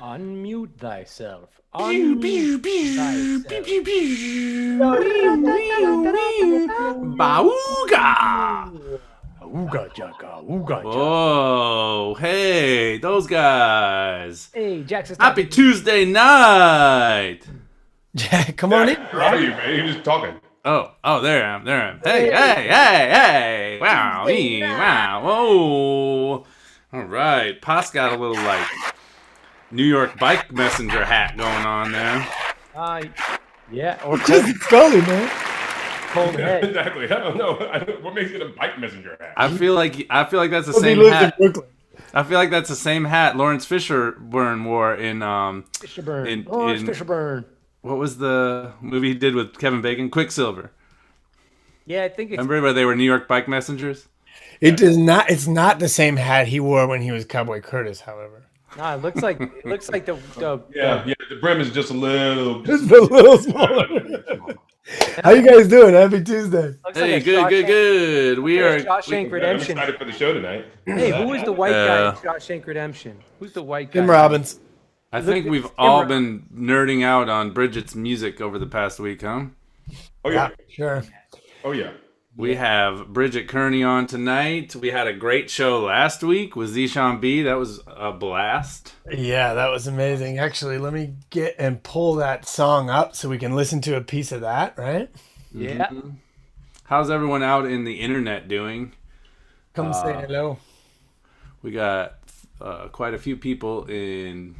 Unmute thyself. Pew, pew, Unmute pew, pew, thyself. pew, pew. Bauga! Ooga jaka, ooga jaka. Oh, hey, those guys. Hey, Jax is Happy talking. Tuesday night. Jack, come on in. Where are you, man? You're just talking. Oh, there I am. Hey. Wow, Tuesday night. wow, whoa. All right, Pot's got a little, like, New York bike messenger hat going on there. Yeah, or Just Scully, man. cold head. Exactly. I don't know. What makes it a bike messenger hat? I feel like that's the He same lives hat. in Brooklyn. I feel like that's the same hat Lawrence Fishburne wore in Fisherburn. Lawrence Fisherburn. what was the movie he did with Kevin Bacon? Quicksilver. Yeah, I think it's. Remember where they were New York bike messengers? It's not the same hat he wore when he was Cowboy Curtis, however. Nah, it looks like the Yeah. The brim is just a little. Just a little smaller. How you guys doing? Happy Tuesday. looks Hey, like a good. We are. Shawshank I'm Redemption. excited for the show tonight. Hey, who is the white guy in Shawshank Redemption? Who's the white guy? Tim Robbins. I think we've all been nerding out on Bridget's music over the past week, huh? Oh yeah. Sure. Oh yeah. We have Bridget Kearney on tonight. We had a great show last week with Zishan B. That was a blast. Yeah, that was amazing. Actually, let me get and pull that song up so we can listen to a piece of that, right? Yeah. How's everyone out in the internet doing? Come say hello. We got quite a few people in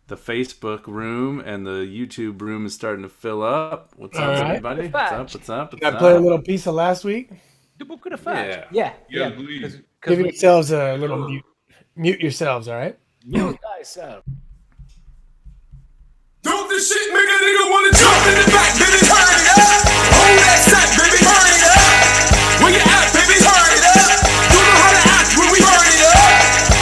the Facebook room, and the YouTube room is starting to fill up. What's up, right. everybody? What's up? Can I play a little piece of last week? The book of the facts. Yeah. Yeah. Yeah, please. Give yourselves a little mute. Mute yourselves, all right? Mute thyself. Don't this shit make a nigga wanna jump in the back, baby, turn it up. Hold that sack, baby, turn it up. Where you at, baby, turn it up. You know how to act when we burn it up.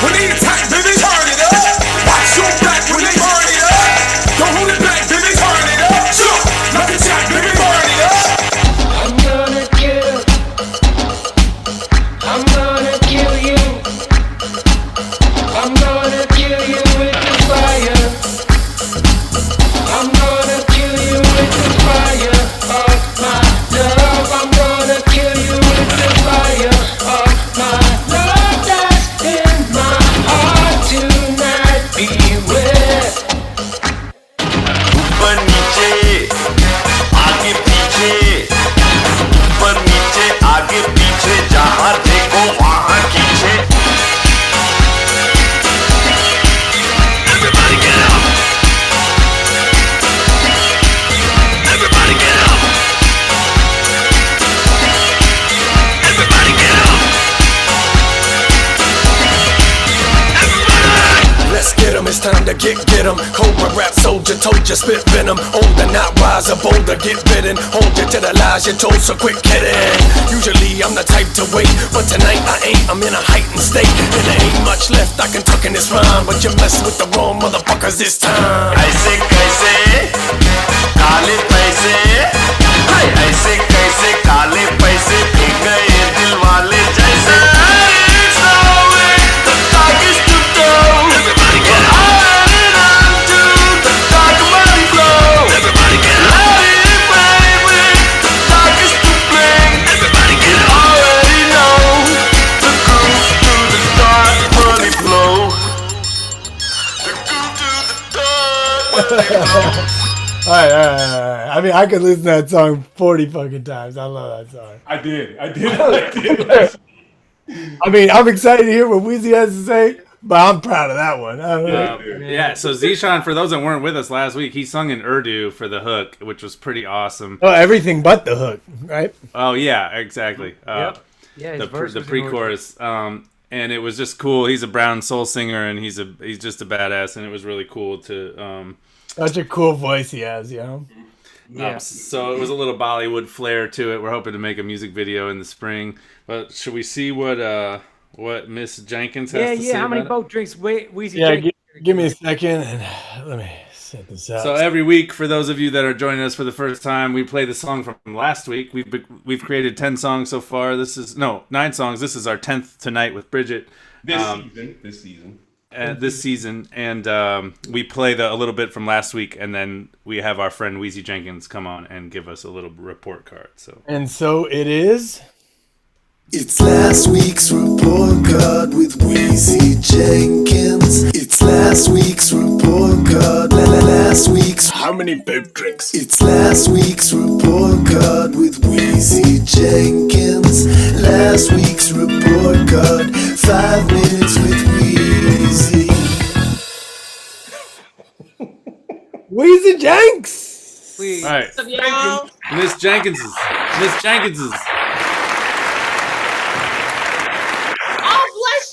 When they attack, baby, turn it up. Watch your back when they burn it up. Don't hold it back, baby, turn it up. Jump, like a jack, baby, burn it up. I'm gonna kill. I'm gonna kill you. I'm gonna kill you with the fire. I'm gonna kill you with the fire of my love. I'm gonna kill you with the fire of my love that's in my heart tonight. Beware. ऊपर नीचे आगे पीछे ऊपर नीचे आगे पीछे जहाँ देखो वहाँ खींचे Everybody get up Everybody get up Everybody get up Let's get 'em, it's time to get 'em. Cobra rap soldier, told you spit venom. Older, not wiser, bolder, get bitten. Hold you to the lies you told, so quick kidding. Usually I'm the type to wait, but tonight I ain't. I'm in a heightened state, and there ain't much left I can tuck in this rhyme. But you mess with the wrong motherfuckers this time. ऐसे कैसे काले पैसे हाय ऐसे कैसे काले पैसे P गए दिल वाले जैसे It's the way the dog is to go Everybody get up On to the dog money flow Everybody get up Let it baby The dog is to bling Everybody get up Already know The groove to the dog money flow The groove to the dog money flow All right. I mean, I could listen to that song 40 fucking times. I love that song. I did. I did. I mean, I'm excited to hear what Weezy has to say, but I'm proud of that one. I don't know. Yeah, so Zishan, for those that weren't with us last week, he sung in Urdu for the hook, which was pretty awesome. Oh, everything but the hook, right? Oh, yeah, exactly. Yep. Yeah, his verse The was in pre-chorus. And it was just cool. He's a brown soul singer, and he's just a badass, and it was really cool to... Such a cool voice he has, you know? Yeah. So it was a little Bollywood flair to it. We're hoping to make a music video in the spring. But should we see what Miss Jenkins has to say How many about it? boat drinks Weezy Yeah, drink? give me a second and let me set this up. So every week, for those of you that are joining us for the first time, we play the song from last week. We've created 10 songs so far. 9 songs. This is our 10th tonight with Bridget. This season. this season, and we play a little bit from last week, and then we have our friend Wheezy Jenkins come on and give us a little report card. And so it is. It's last week's report card with Wheezy Jenkins. It's last week's report card. Last week's. How many babe drinks? It's last week's report card with Wheezy Jenkins. Last week's report card. 5 minutes with Wheezy. Wheezy Jenks. All right, Miss Jenkins's. Bless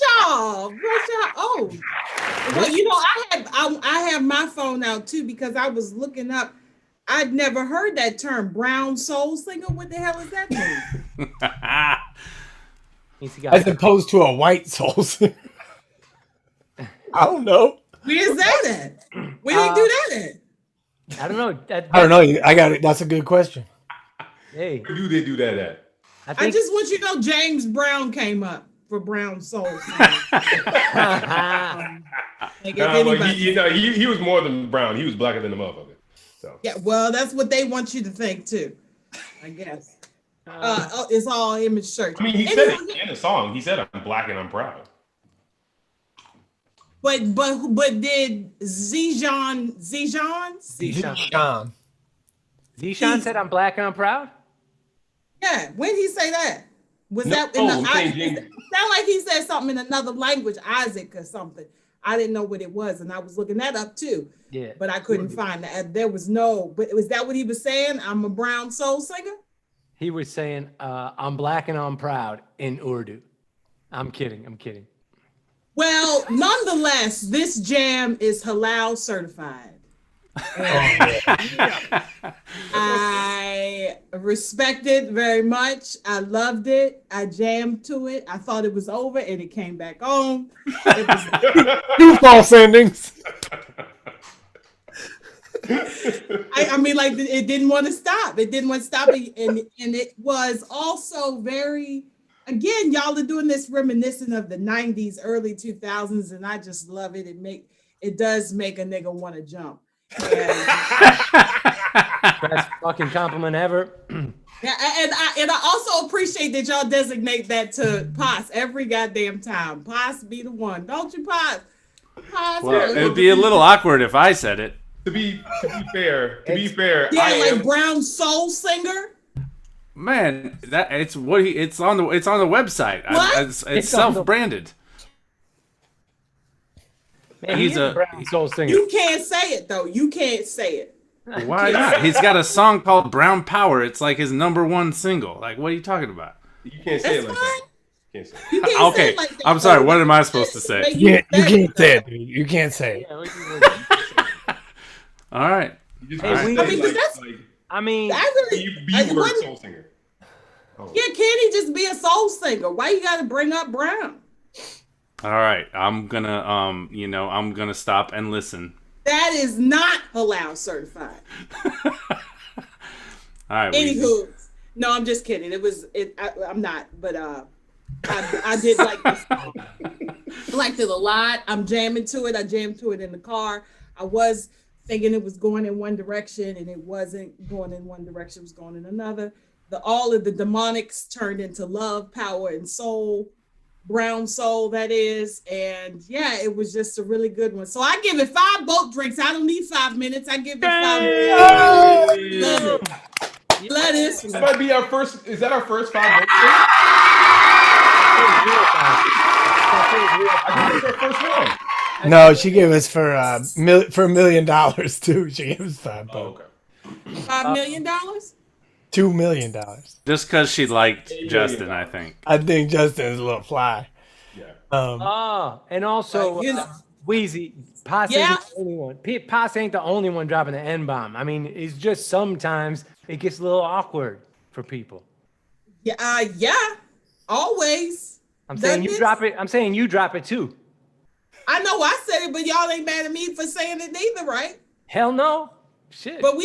y'all. Oh, well, I have my phone out too because I was looking up. I'd never heard that term, brown soul singer. What the hell does that mean? As opposed to a white soul singer. I don't know. Where's that at? Where do you do that at? I don't know. I don't know. I got it. That's a good question. Hey, Where do they do that at? I just want you to know James Brown came up for brown soul singer. He was more than brown. He was blacker than the motherfucker. So. Yeah, well, that's what they want you to think too, I guess. It's all image search. I mean, he said it in the song. He said, "I'm black and I'm proud." But did Zishan said I'm black and I'm proud? Yeah, when did he say that? Was that in the sound like he said something in another language, Isaac or something. I didn't know what it was, and I was looking that up too. Yeah. But I couldn't find that. There was no, but was that what he was saying? I'm a brown soul singer? He was saying, I'm black and I'm proud in Urdu. I'm kidding. Well, nonetheless, this jam is halal certified. I respect it very much. I loved it. I jammed to it. I thought it was over and it came back on. It was 2 false endings. I mean, like it didn't want to stop. It didn't want to stop. And it was also very, again, y'all are doing this reminiscent of the 90s, early 2000s, and I just love it. It does make a nigga want to jump. Best fucking compliment ever. Yeah, and I also appreciate that y'all designate that to Pos every goddamn time. Pos be the one, don't you, Pos? Well, it would be a little awkward if I said it. To be fair, yeah, like brown soul singer. Man, it's on the website. What? It's self-branded. Man, he's a brown soul singer. You can't say it though. You can't say it. Why not? He's got a song called Brown Power. It's like his #1 single. Like, what are you talking about? You can't say it like that. You can't Okay, say it like that. I'm sorry. What am I supposed to say? You can't say it, dude. You can't say it. All right. I mean, you were a soul singer. Oh. Yeah, can't he just be a soul singer? Why you got to bring up Brown? All right, I'm gonna stop and listen. That is not halal certified. All right. Anywho, no, I'm just kidding. I'm not, but I did like this song. I liked it a lot. I'm jamming to it. I jammed to it in the car. I was thinking it was going in one direction, and it wasn't going in one direction. It was going in another. All of the demonics turned into love, power, and soul. Brown soul, that is. And yeah, it was just a really good one. So I give it 5 boat drinks. I don't need 5 minutes. I give it 5 minutes. Love it. Love this. That might be our first. Is that our first 5 boat drinks? I think it's our first one. No, she gave us for $1 million too. She gave us 5 boat. Okay. $5 million? $2 million. Just because she liked Justin, I think. I think Justin is a little fly. Yeah. And also Wheezy, Pos ain't the only one. Pos ain't the only one dropping the N-bomb. I mean, it's just sometimes it gets a little awkward for people. Yeah, always. I'm saying you drop it. I'm saying you drop it too. I know I said it, but y'all ain't mad at me for saying it neither, right? Hell no. Shit. But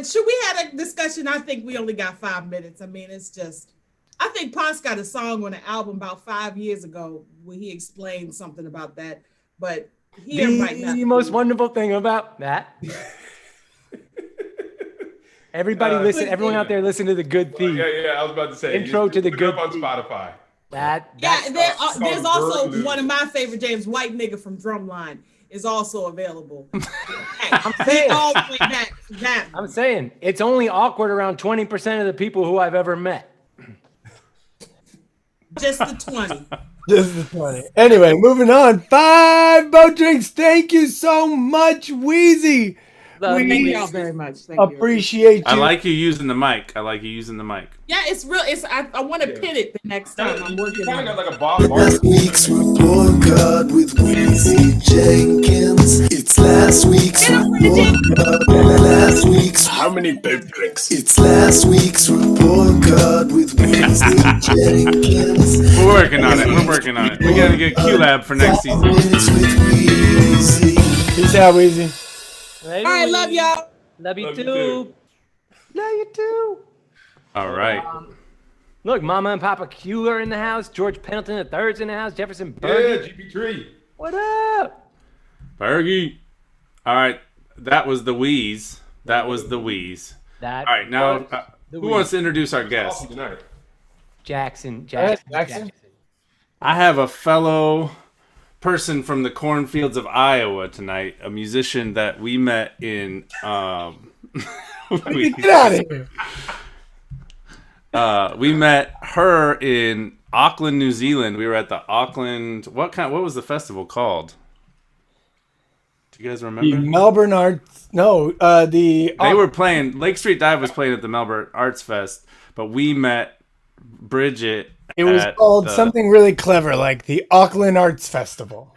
should we had a discussion? I think we only got 5 minutes. I mean, it's just, I think Pos got a song on an album about 5 years ago where he explained something about that. But here might not The be. most wonderful thing about that. Everybody listen. Good Everyone Thief. out there, listen to the Good Thief. Yeah, I was about to say. Intro to the look it up Good on Thief. Spotify. Yeah, there's also one of my favorite jams, White Nigga from Drumline, is also available. I'm saying. I'm saying it's only awkward around 20% of the people who I've ever met. Just the 20. Just the 20. Anyway, moving on. 5 boat drinks. Thank you so much, Wheezy. Thank y'all very much. Thank you. Appreciate you. I like you using the mic. Yeah, it's real. I want to pit it the next time I'm working on it. Like a Bob Last week's report card with Wheezy Jenkins. It's last week's report card. Last week's how many boat drinks? It's last week's report card with Wheezy Jenkins. We're working on it. We gotta get QLab for next season. Minutes with Wheezy. Peace out, Wheezy. All right, love y'all. Love you too. Love you too. All right. Look, Mama and Papa Q are in the house. George Pendleton III's in the house. Jefferson Yeah, Bergen. GP3. What up? Bergie. All right. That was the wheeze. All right. Now, who wants to introduce our guest? Jackson. I have a fellow person from the cornfields of Iowa tonight, a musician that we met in Get out of here. We met her in Auckland, New Zealand. We were at the Auckland. What was the festival called? Do you guys remember? The Melbourne Arts. No, they were playing. Lake Street Dive was playing at the Melbourne Arts Fest, but we met Bridget. It was called something really clever, like the Auckland Arts Festival.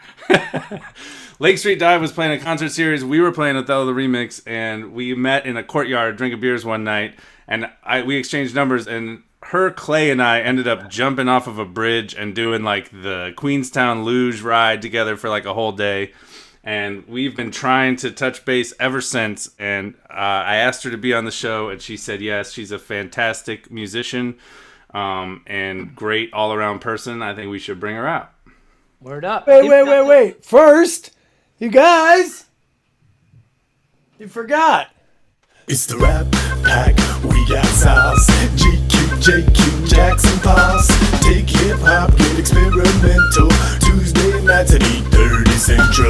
Lake Street Dive was playing a concert series. We were playing Othello the Remix, and we met in a courtyard drinking beers one night, and we exchanged numbers, and Clay and I ended up jumping off of a bridge and doing like the Queenstown luge ride together for like a whole day. And we've been trying to touch base ever since, and I asked her to be on the show, and she said yes. She's a fantastic musician and great all-around person. I think we should bring her out. Word up. Wait. First, you guys, you forgot. It's the Rap Pack, we got sauce. GQ, JQ, Jackson Pass. Take hip hop, get experimental. Tuesday nights at 8:30 Central.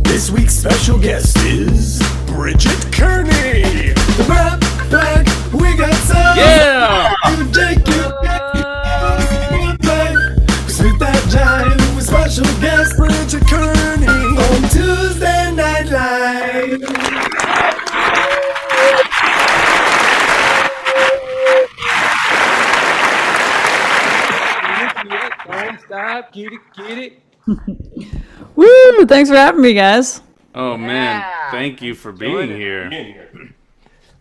This week's special guest is Bridget Kearney. The Rap Pack, we got sauce. Yeah! With that giant with special guest Bridget Kearney on Tuesday Night Live. Don't stop. Get it. Woo! Thanks for having me, guys. Oh man, thank you for being here.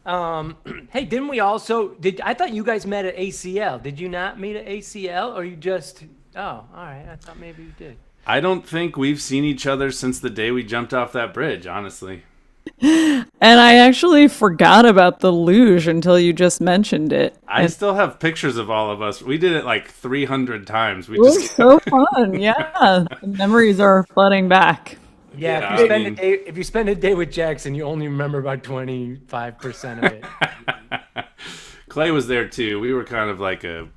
Hey, didn't we also? I thought you guys met at ACL? Did you not meet at ACL, or you just? Oh, all right. I thought maybe you did. I don't think we've seen each other since the day we jumped off that bridge, honestly. And I actually forgot about the luge until you just mentioned it. I still have pictures of all of us. We did it like 300 times. It was so fun. Yeah, the memories are flooding back. Yeah, if you spend a day with Jackson, you only remember about 25% of it. Clay was there too. We were kind of like a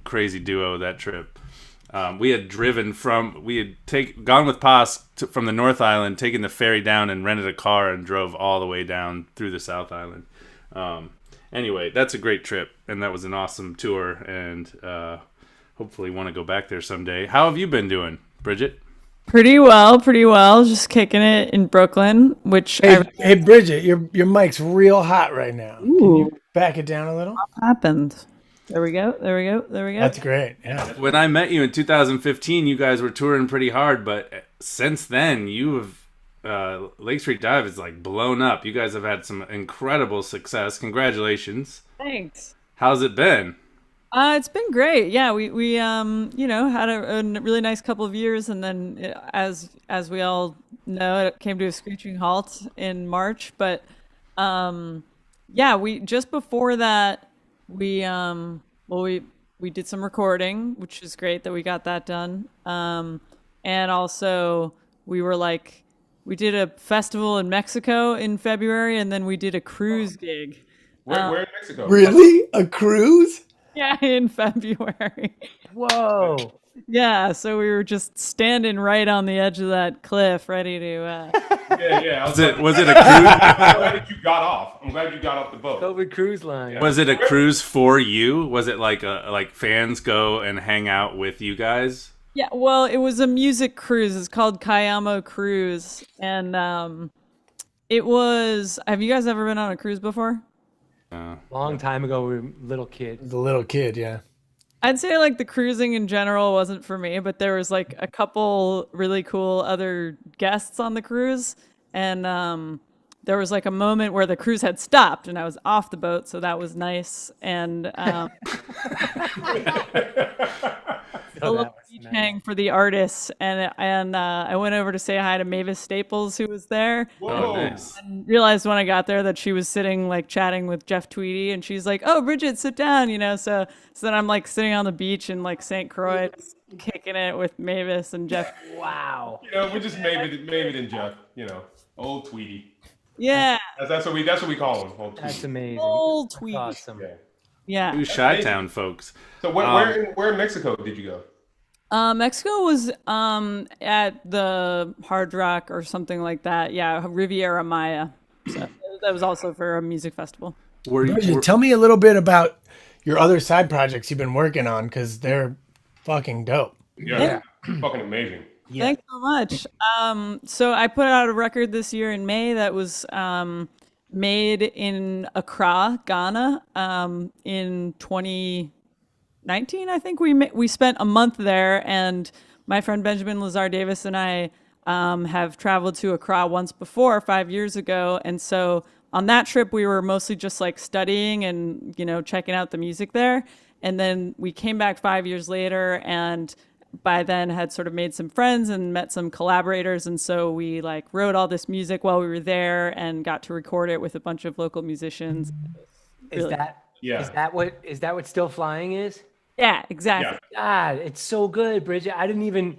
crazy duo that trip. We had gone with Paz from the North Island, taken the ferry down and rented a car and drove all the way down through the South Island. Anyway, that's a great trip, and that was an awesome tour, and hopefully want to go back there someday. How have you been doing, Bridget? Pretty well. Just kicking it in Brooklyn, which Hey, Bridget, your mic's real hot right now. Ooh. Can you back it down a little? What happened? There we go. That's great. Yeah. When I met you in 2015, you guys were touring pretty hard, but since then, you have Lake Street Dive is like blown up. You guys have had some incredible success. Congratulations. Thanks. How's it been? It's been great. Yeah, we had a really nice couple of years, and then as we all know, it came to a screeching halt in March. But we just before that we we did some recording, which is great that we got that done. And also we were like, we did a festival in Mexico in February, and then we did a cruise gig. Where in Mexico? Really? A cruise? Yeah, in February. Whoa. Yeah, so we were just standing right on the edge of that cliff, ready to. Yeah. Was it a cruise? I'm glad you got off. I'm glad you got off the boat. COVID cruise line. Was it a cruise for you? Was it like fans go and hang out with you guys? Yeah, well, it was a music cruise. It's called Cayamo Cruise, and it was. Have you guys ever been on a cruise before? Long time ago, we were little kids. The little kid, yeah. I'd say like the cruising in general wasn't for me, but there was like a couple really cool other guests on the cruise, and there was like a moment where the cruise had stopped and I was off the boat, so that was nice. And a little beach hang for the artists, and I went over to say hi to Mavis Staples, who was there. Oh, nice. And realized when I got there that she was sitting like chatting with Jeff Tweedy, and she's like, "Oh, Bridget, sit down," So then I'm like sitting on the beach in like St. Croix, just kicking it with Mavis and Jeff. Wow. We just Mavid and Jeff. Old Tweety. Yeah. That's what we call him. Old Tweety. That's amazing. Old Tweety. Awesome. Yeah. Two Chi-Town folks. So where in Mexico did you go? Mexico was at the Hard Rock or something like that. Yeah, Riviera Maya. So that was also for a music festival. Tell me a little bit about your other side projects you've been working on, because they're fucking dope. Yeah. Fucking amazing. Yeah. Thanks so much. So I put out a record this year in May that was made in Accra, Ghana, in 2019. I think we spent a month there, and my friend Benjamin Lazar Davis and I have traveled to Accra once before, 5 years ago, and so on that trip we were mostly just like studying and checking out the music there, and then we came back 5 years later, and by then had sort of made some friends and met some collaborators, and so we like wrote all this music while we were there and got to record it with a bunch of local musicians. Is that what Still Flying is? Yeah, exactly. God, it's so good, Bridget. I didn't even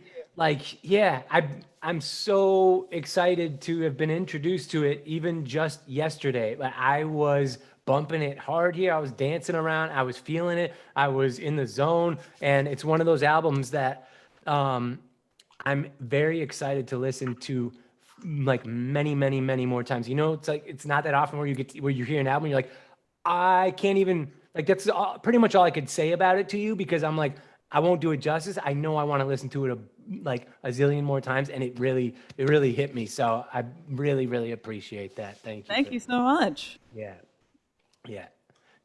I'm so excited to have been introduced to it even just yesterday. Like, I was bumping it hard here. I was dancing around. I was feeling it. I was in the zone. And it's one of those albums that I'm very excited to listen to like many, many, many more times. It's like, it's not that often where you hear an album and you're like, I can't even, like, that's pretty much all I could say about it to you, because I'm like, I won't do it justice. I know I want to listen to it a zillion more times, and it really hit me. So I really, really appreciate that. Thank you. Thank you so much. Yeah.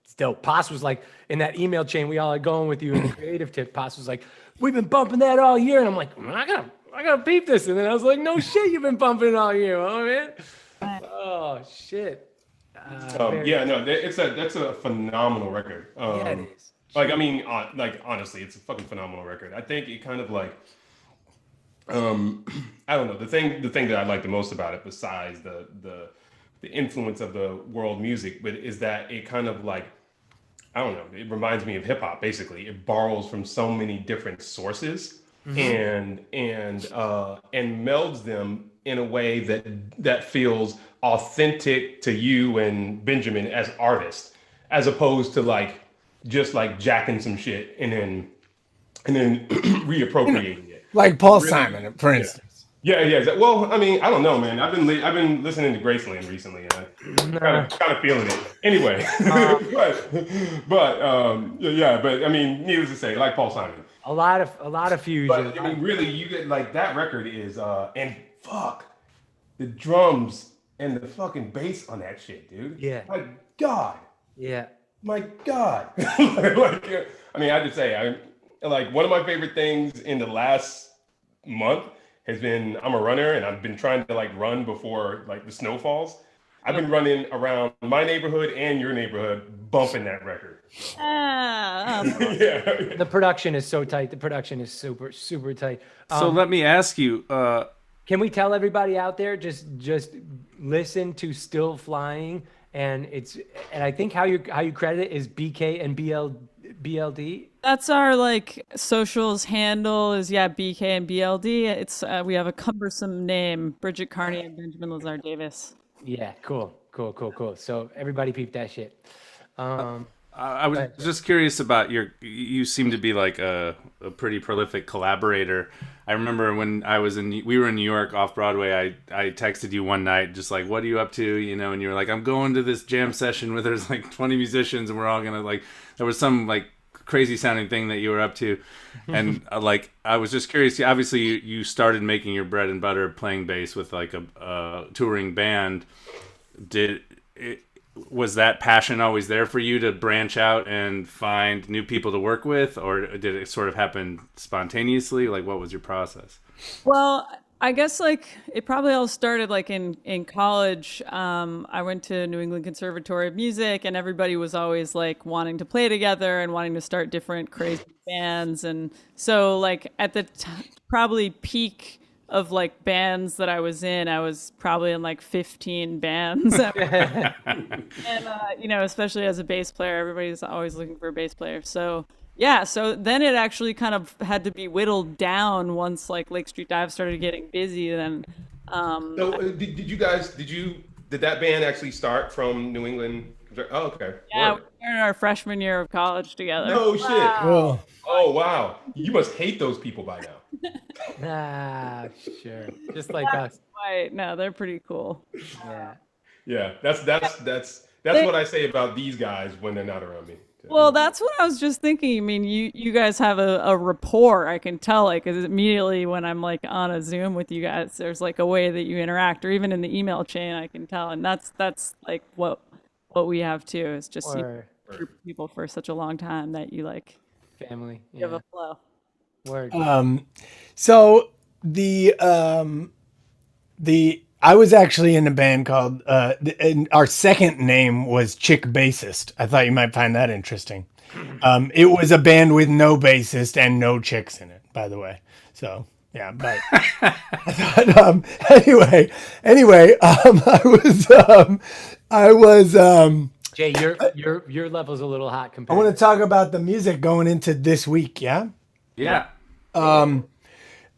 It's dope. Pos was like, in that email chain we all are going with you in the creative tip, Pos was like, we've been bumping that all year. And I'm like, I gotta beep this. And then I was like, no shit, you've been bumping it all year, oh man. Oh shit. That's a phenomenal record. Yeah, it is. Like, I mean, honestly, it's a fucking phenomenal record. I think it kind of like, I don't know, the thing that I like the most about it, besides the influence of the world music, but is that it kind of like, I don't know, it reminds me of hip hop. Basically, it borrows from so many different sources and melds them in a way that feels authentic to you and Benjamin as artists, as opposed to like just like jacking some shit and then reappropriating it. Like Paul Simon, for instance. Yeah. Well, I mean, I don't know, man. I've been listening to Graceland recently, and I'm kind of feeling it. Anyway, but I mean, needless to say, like Paul Simon. A lot of fusion. But I mean, really, you get like that record is and fuck the drums and the fucking bass on that shit, dude. Yeah. My God. Yeah. My God. I mean, I have to say, like one of my favorite things in the last month has been, I'm a runner and I've been trying to like run before like the snow falls. I've been running around my neighborhood and your neighborhood bumping that record. Yeah. The production is so tight. The production is super, super tight. So let me ask you, can we tell everybody out there, just listen to Still Flying, and I think how you credit it is BK and BLD. That's our like socials handle is BK and BLD. It's we have a cumbersome name, Bridget Kearney and Benjamin Lazar Davis. Yeah, cool. So everybody peep that shit. I was Right. just curious about you seem to be like a pretty prolific collaborator. I remember when we were in New York off Broadway, I texted you one night just like, what are you up to? You know, and you were like, I'm going to this jam session where there's like 20 musicians and we're all gonna like, there was some like crazy sounding thing that you were up to. And like, I was just curious. Obviously you started making your bread and butter playing bass with like a touring band. Did it, was that passion always there for you to branch out and find new people to work with, or did it sort of happen spontaneously? Like, what was your process? Well, I guess like it probably all started like in college. I went to New England Conservatory of Music, and everybody was always like wanting to play together and wanting to start different crazy bands. And so like at the probably peak of like bands that I was probably in like 15 bands. And you know, especially as a bass player, everybody's always looking for a bass player. So yeah, so then it actually kind of had to be whittled down once like Lake Street Dive started getting busy. Then So did that band actually start from New England? Oh, okay. yeah, Word. we were in our freshman year of college together. No shit. Cool. Oh wow. You must hate those people by now. Ah, sure. Just like us. Right. No, they're pretty cool. Yeah. Yeah, that's what I say about these guys when they're not around me. Well, that's what I was just thinking. I mean, you guys have a rapport. I can tell, like, 'cause immediately when I'm like on a Zoom with you guys, there's like a way that you interact, or even in the email chain, I can tell, and that's like what we have too. Is just see Or people for such a long time that you like family. you have Yeah. a flow. Word. So the I was actually in a band called and our second name was Chick Bassist. I thought you might find that interesting. It was a band with no bassist and no chicks in it, by the way. So yeah, but I thought, anyway, I was Jay, your level's a little hot I compared. want to talk about the music going into this week. Yeah. Yeah.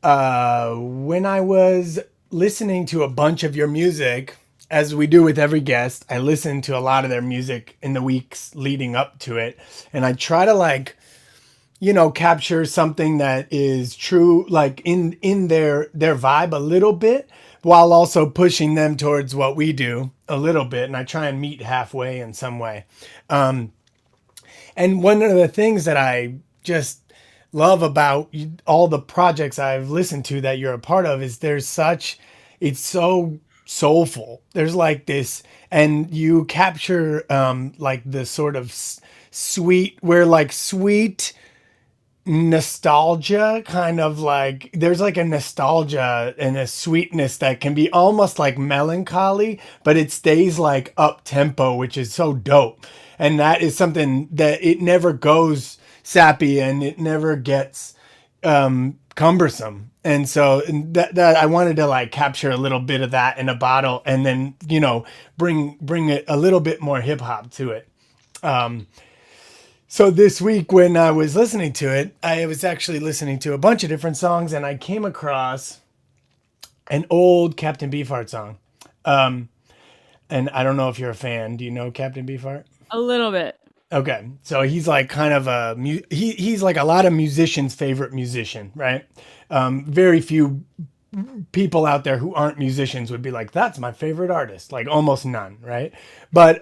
When I was listening to a bunch of your music, as we do with every guest, I listened to a lot of their music in the weeks leading up to it. And I try to like, capture something that is true, like in their vibe a little bit, while also pushing them towards what we do a little bit. And I try and meet halfway in some way. And one of the things that I just love about all the projects I've listened to that you're a part of is it's so soulful. There's like this, and you capture like the sort of sweet nostalgia, kind of like there's like a nostalgia and a sweetness that can be almost like melancholy, but it stays like up tempo, which is so dope. And that is something that it never goes sappy and it never gets cumbersome. And so that I wanted to like capture a little bit of that in a bottle, and then bring it a little bit more hip hop to it. So this week when I was listening to it, I was actually listening to a bunch of different songs, and I came across an old Captain Beefheart song. And I don't know if you're a fan. Do you know Captain Beefheart? A little bit. Okay, so he's like kind of he's like a lot of musicians' favorite musician, right? Very few people out there who aren't musicians would be like, that's my favorite artist. Like almost none, right? But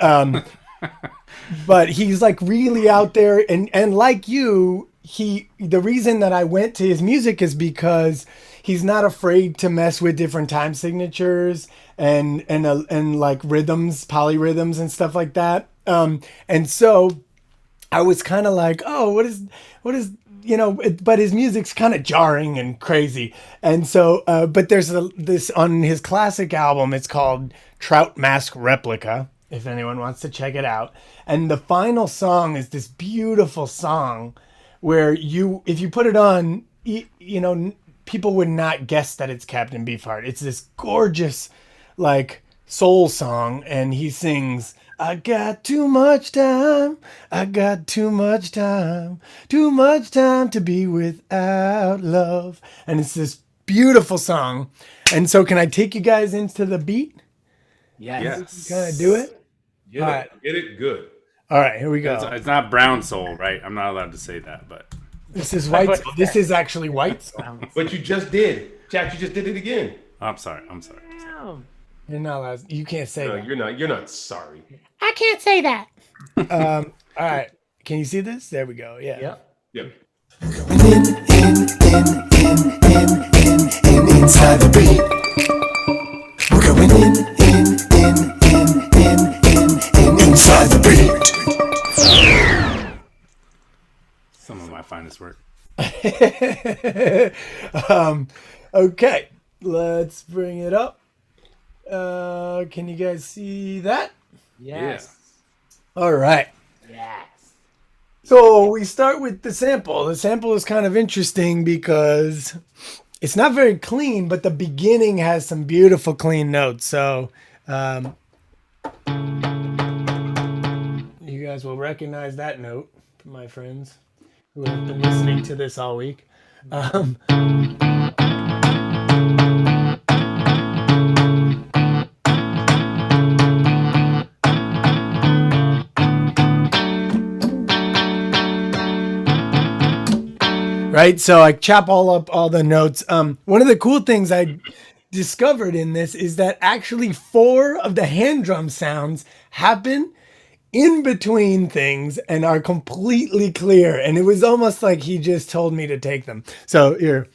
but he's like really out there, and like you, the reason that I went to his music is because he's not afraid to mess with different time signatures and like rhythms, polyrhythms and stuff like that. And so I was kind of like, oh, what is, but his music's kind of jarring and crazy. And so, but there's this on his classic album, it's called Trout Mask Replica, if anyone wants to check it out. And the final song is this beautiful song where if you put it on, people would not guess that it's Captain Beefheart. It's this gorgeous, like, soul song, and he sings I got too much time. I got too much time. Too much time to be without love. And it's this beautiful song. And so, can I take you guys into the beat? Yes. Can I do it? Get All it. right. Get it good. All right, here we go. It's not brown soul, right? I'm not allowed to say that, but This is white. This is actually white. But you just did. Jack, you just did it again. I'm sorry. I'm sorry. You're not allowed. You can't say No, that. you're not sorry. I can't say that. All right. Can you see this? There we go. Yeah. Yep. Yep. Inside the beat. We're going inside the beat. Some of my finest work. Okay. Let's bring it up. Can you guys see that? Yes. All right. Yes. So we start with the sample. The sample is kind of interesting because it's not very clean, but the beginning has some beautiful clean notes. So you guys will recognize that note, my friends who have been listening to this all week. Right, so I chop up all the notes. One of the cool things I discovered in this is that actually 4 of the hand drum sounds happen in between things and are completely clear. And it was almost like he just told me to take them. So here,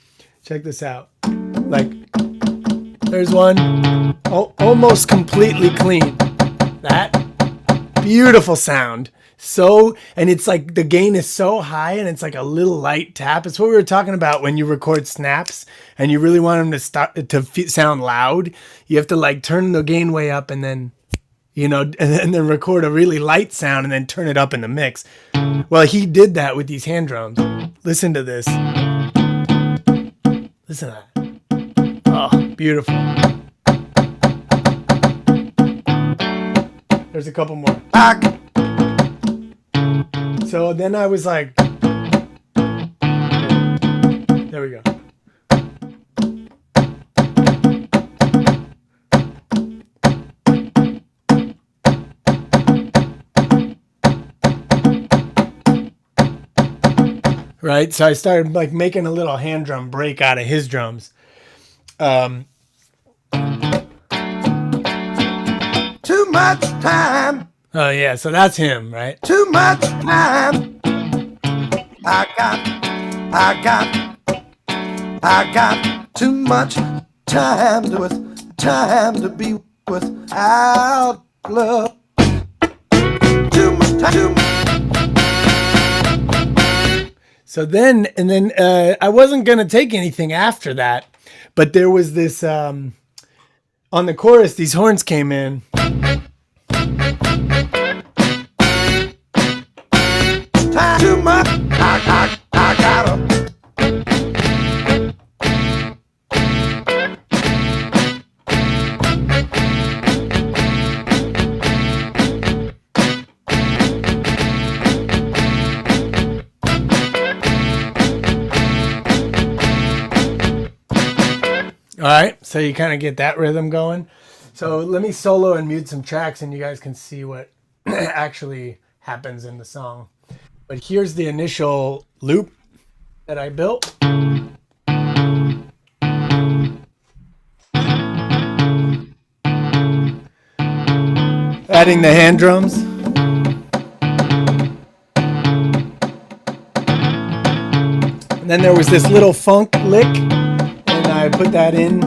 check this out. Like, there's one, almost completely clean. That beautiful sound. So, and it's like the gain is so high and it's like a little light tap. It's what we were talking about when you record snaps and you really want them to start to sound loud. You have to like turn the gain way up and then, and then record a really light sound and then turn it up in the mix. Well, he did that with these hand drums. Listen to this. Listen to that. Oh, beautiful. There's a couple more. So then I was like, there we go. Right, so I started like making a little hand drum break out of his drums. Too much time. Oh yeah, so that's him, right? Too much time. I got too much time to be without love. Too much time. So then, I wasn't gonna take anything after that, but there was this on the chorus. These horns came in. Too much. I gotta. All right, so you kind of get that rhythm going. So let me solo and mute some tracks and you guys can see what actually happens in the song. But here's the initial loop that I built. Adding the hand drums. And then there was this little funk lick, and I put that in.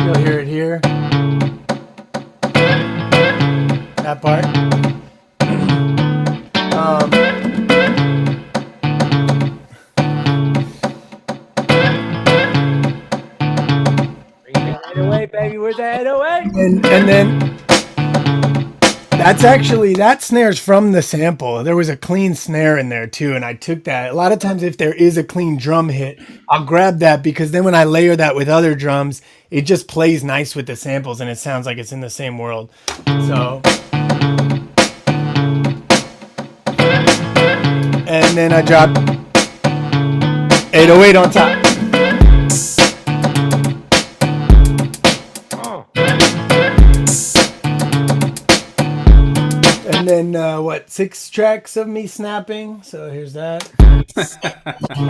You'll hear it here. That part. Away, baby, where's that away? And then that snare's from the sample. There was a clean snare in there too, and I took that. A lot of times if there is a clean drum hit, I'll grab that because then when I layer that with other drums, it just plays nice with the samples and it sounds like it's in the same world. So and then I drop 808 on top. And then what? 6 tracks of me snapping. So here's that.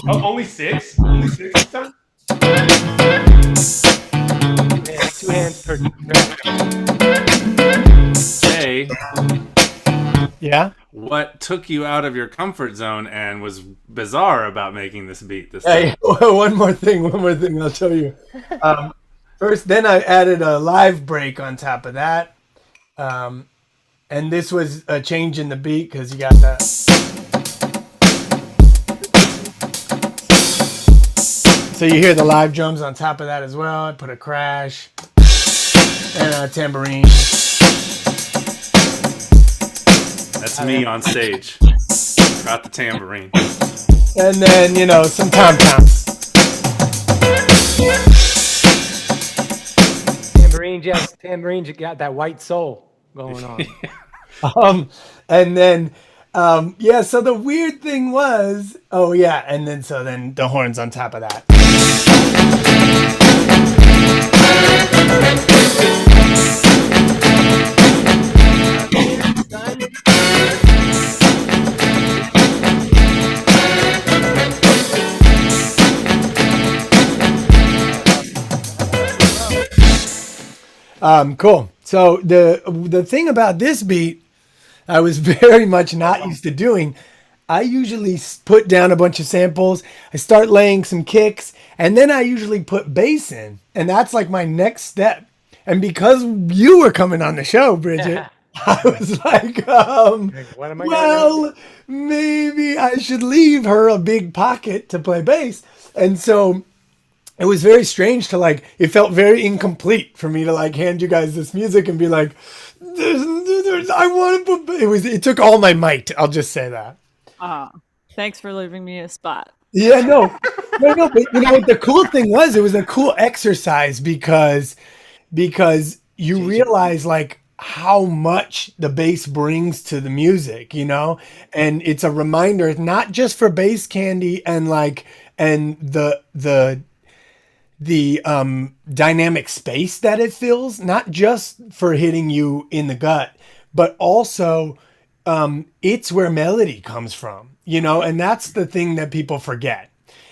Oh, only 6? Only 6 this time? Man, 2 hands per track. Hey, Yeah. what took you out of your comfort zone and was bizarre about making this beat this Hey, time? one more thing I'll show you. First, then I added a live break on top of that. And this was a change in the beat because you got that. So you hear the live drums on top of that as well. I put a crash and a tambourine. That's me on stage. Got the tambourine. And then, some tom-toms. Tambourine just got that white soul going on. And then, so the weird thing was, and then the horns on top of that. Cool. So the thing about this beat, I was very much not used to doing. I usually put down a bunch of samples. I start laying some kicks, and then I usually put bass in, and that's like my next step. And because you were coming on the show, Bridget, I was like, What am I gonna do? maybe I should leave her a big pocket to play bass. And so it was very strange to it felt very incomplete for me to hand you guys this music and be like, I want to put, it took all my might. I'll just say that. Thanks for leaving me a spot. Yeah, no, but the cool thing was, it was a cool exercise because you realize how much the bass brings to the music, and it's a reminder, not just for Bass Candy and the dynamic space that it fills, not just for hitting you in the gut, but also it's where melody comes from, and that's the thing that people forget,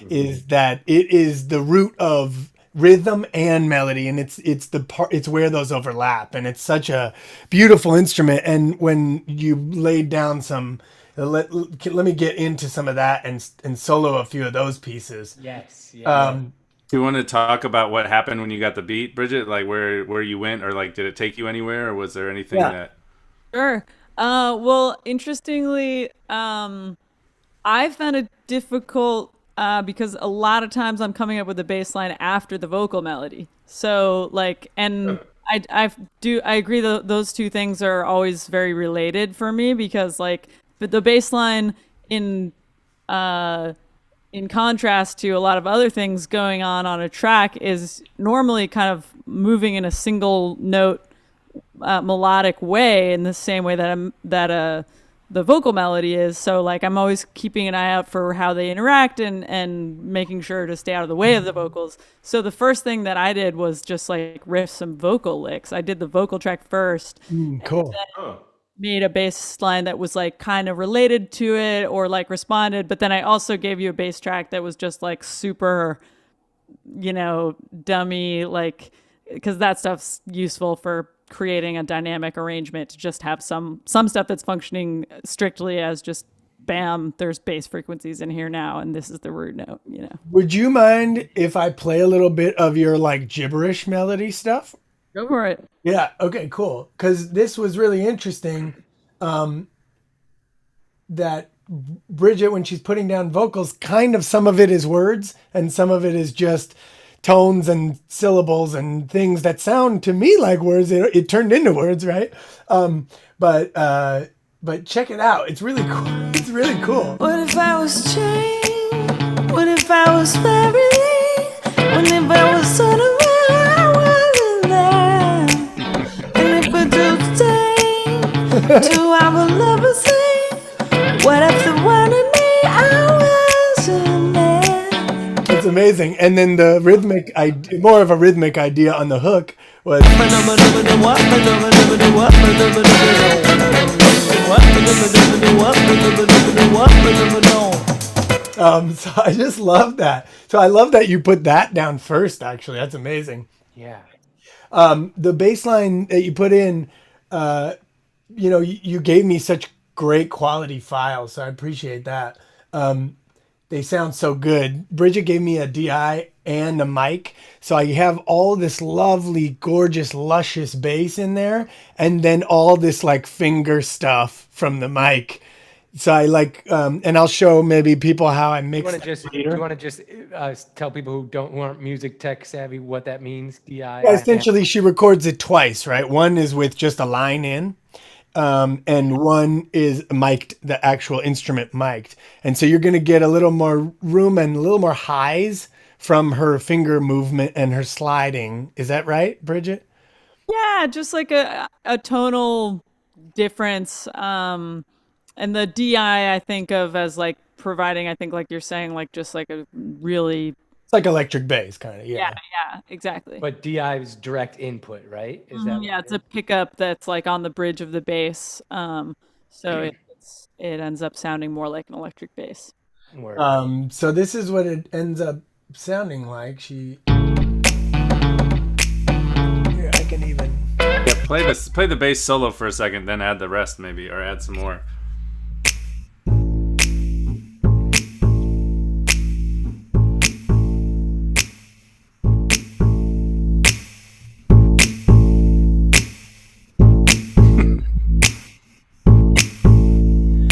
is that it is the root of rhythm and melody, and it's where those overlap, and it's such a beautiful instrument. And when you laid down some, let me get into some of that and solo a few of those pieces. Yes. Yeah. Do you want to talk about what happened when you got the beat, Bridget? Where you went, or did it take you anywhere, or was there anything that? Sure. Well, interestingly, I found it difficult because a lot of times I'm coming up with the bass line after the vocal melody. So I agree that those two things are always very related for me, because the bass line in contrast to a lot of other things going on a track is normally kind of moving in a single note melodic way, in the same way that the vocal melody is. So I'm always keeping an eye out for how they interact and making sure to stay out of the way of the vocals. So the first thing that I did was just riff some vocal licks. I did the vocal track first. Cool. Made a bass line that was kind of related to it, or responded, but then I also gave you a bass track that was just super, dummy, because that stuff's useful for creating a dynamic arrangement, to just have some stuff that's functioning strictly as just bam, there's bass frequencies in here now, and this is the root note. Would you mind if I play a little bit of your gibberish melody stuff? Go for it. Yeah. Okay, cool. Because this was really interesting, that Bridget, when she's putting down vocals, kind of some of it is words and some of it is just tones and syllables and things that sound to me like words. It turned into words, right? But check it out. It's really cool. It's really cool. What if I was chained? What if I was Marilyn? What if I was unaware I wasn't there? And if I do stay to our lovers say, what if the one in me I amazing. And then the more of a rhythmic idea on the hook was. So I just love that. So I love that you put that down first. Actually, that's amazing. Yeah. The bass line that you put in, you gave me such great quality files, so I appreciate that. They sound so good. Bridget gave me a DI and a mic, so I have all this lovely, gorgeous, luscious bass in there, and then all this like finger stuff from the mic. So I like, and I'll show maybe people how I mix. Do you want to just tell people who aren't music tech savvy what that means? DI. Yeah, essentially, she records it twice, right? One is with just a line in, and one is mic'd, the actual instrument mic'd. And so you're going to get a little more room and a little more highs from her finger movement and her sliding. Is that right, Bridget? Yeah, just like a tonal difference. And the DI I think of as like providing, I think like you're saying, like just like a really. It's like electric bass kind of, Yeah, exactly. But DI is direct input, right? Is that Yeah, it's a pickup that's like on the bridge of the bass. So it ends up sounding more like an electric bass. So this is what it ends up sounding like. Here, I can even. Yeah, play the bass solo for a second, then add the rest maybe, or add some more.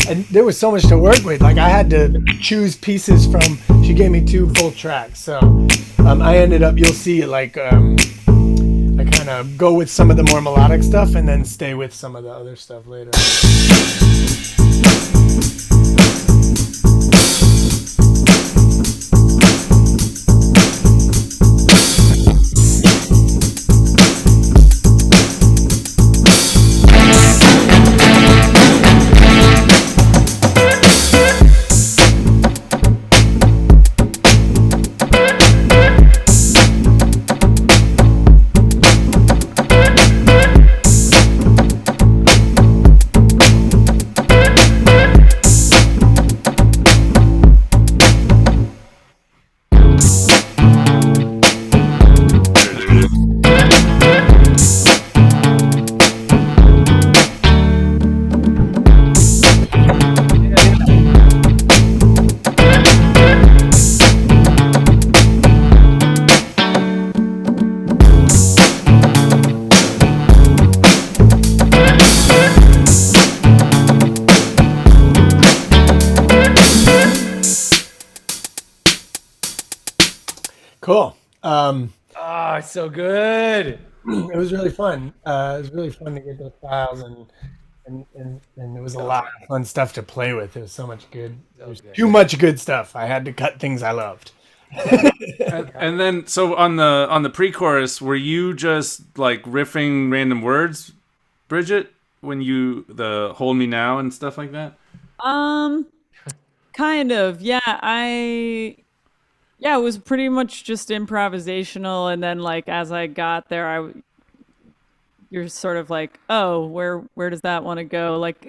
And there was so much to work with. Like I had to choose pieces from. She gave me 2 full tracks, so I ended up. You'll see, like I kind of go with some of the more melodic stuff, and then stay with some of the other stuff later. Cool. Oh, it's so good. It was really fun. It was really fun to get those files, and it was a lot of fun stuff to play with. There was so much good. There was too much good stuff. I had to cut things I loved. And then, so on the pre-chorus, were you just like riffing random words, Bridget, when you the "Hold Me Now" and stuff like that? Kind of. Yeah, it was pretty much just improvisational, and then like as I got there, you're sort of like, oh, where does that want to go? Like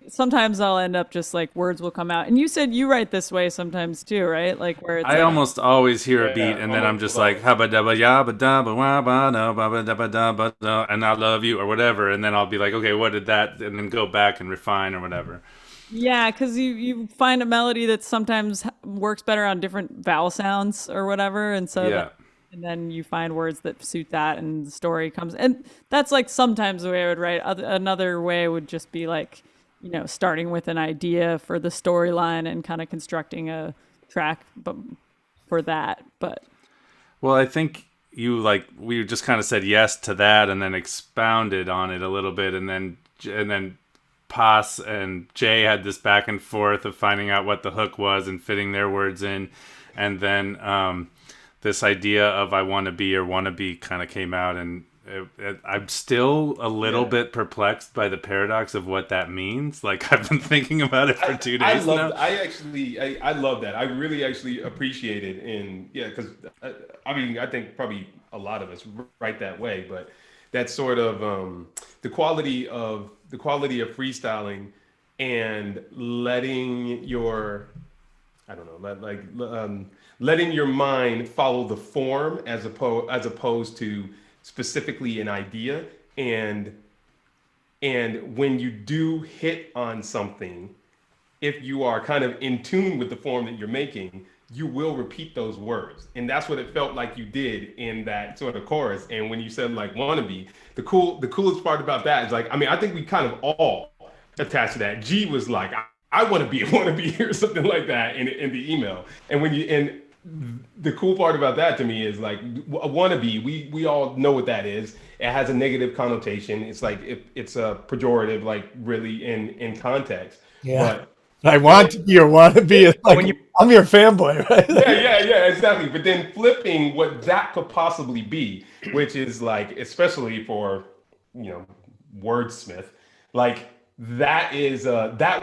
sometimes I'll end up just like words will come out, and you said you write this way sometimes too, right? Like where it's I almost always hear a beat, and then I'm just like habba dabba yabba dabba wabba no babba dabba dabba no, and I love you or whatever, and then I'll be like, okay, what did that, and then go back and refine or whatever. Yeah, because you find a melody that sometimes works better on different vowel sounds or whatever, and so and then you find words that suit that, and the story comes. And that's like sometimes the way I would write. Another way would just be like, starting with an idea for the storyline and kind of constructing a track, for that. But well, I think we just kind of said yes to that, and then expounded on it a little bit, and then Pass and Jay had this back and forth of finding out what the hook was and fitting their words in, and then this idea of I want to be or want to be kind of came out, and I'm still a little bit perplexed by the paradox of what that means. Like I've been thinking about it for 2 days now. I love that. I really actually appreciate it. And yeah, because I mean, I think probably a lot of us write that way, but that's sort of the quality of freestyling and letting your, I don't know, letting your mind follow the form as opposed to specifically an idea. And when you do hit on something, if you are kind of in tune with the form that you're making, you will repeat those words. And that's what it felt like you did in that sort of chorus. And when you said like wannabe, the coolest part about that is like, I mean, I think we kind of all attached to that. G was like, I want to be a wannabe or something like that in the email. And the cool part about that to me is like a wannabe, we all know what that is. It has a negative connotation. It's like it's a pejorative, like really in context. Yeah. But I want to be or want to be. It's like, I'm your fanboy, right? yeah, exactly. But then flipping what that could possibly be, which is like, especially for, wordsmith, like that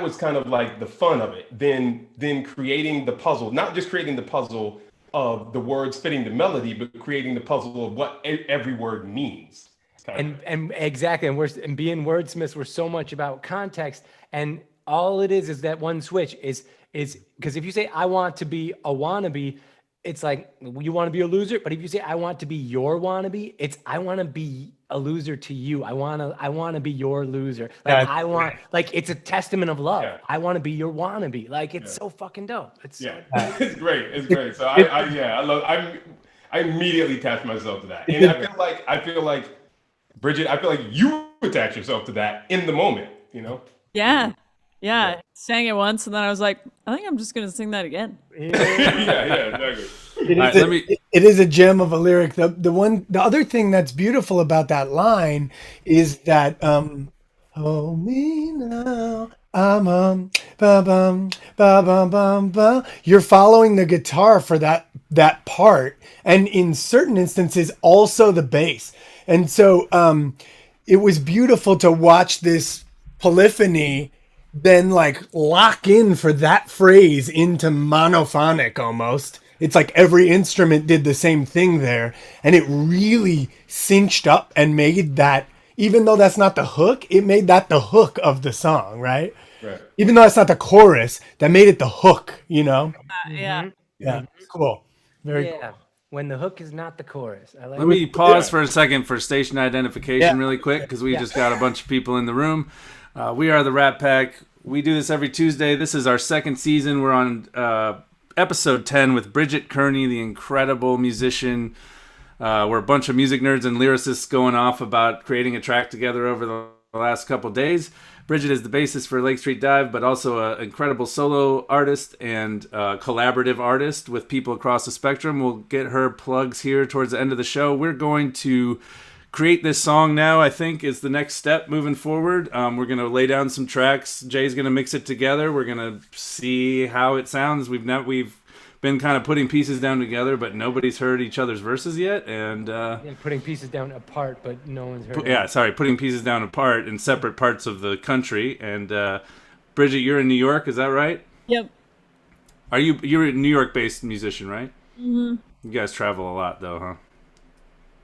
was kind of like the fun of it. Then creating the puzzle, not just creating the puzzle of the words fitting the melody, but creating the puzzle of what every word means. And exactly, and being wordsmiths, we're so much about context, and all it is that one switch is because if you say I want to be a wannabe, it's like you want to be a loser. But if you say I want to be your wannabe, it's I want to be a loser to you. I want to be your loser. Like it's a testament of love. Yeah. I want to be your wannabe. Like it's so fucking dope. It's it's great. It's great. So I immediately attach myself to that, and I feel like Bridget, I feel like you attach yourself to that in the moment. Yeah, sang it once, and then I was like, I think I'm just gonna sing that again. Exactly. It is a gem of a lyric. The other thing that's beautiful about that line is that hold me now. Ba bum ba bum bum ba. You're following the guitar for that part, and in certain instances also the bass. And so it was beautiful to watch this polyphony then like lock in for that phrase into monophonic almost. It's like every instrument did the same thing there, and it really cinched up and made that, even though that's not the hook, it made that the hook of the song, right? Right. Even though that's not the chorus, that made it the hook, Yeah. Yeah, cool. Very cool. When the hook is not the chorus. Let me pause for a second for station identification really quick, because we just got a bunch of people in the room. We are the Rat Pack. We do this every Tuesday. This is our second season. We're on episode 10 with Bridget Kearney, the incredible musician. We're a bunch of music nerds and lyricists going off about creating a track together over the last couple days. Bridget is the bassist for Lake Street Dive, but also an incredible solo artist and collaborative artist with people across the spectrum. We'll get her plugs here towards the end of the show. We're going to create this song now, I think, is the next step moving forward. We're going to lay down some tracks. Jay's going to mix it together. We're going to see how it sounds. We've been kind of putting pieces down together, but nobody's heard each other's verses yet. And putting pieces down apart, but no one's heard putting pieces down apart in separate parts of the country. And Bridget, you're in New York, is that right? Yep. You're a New York-based musician, right? Mm-hmm. You guys travel a lot, though, huh?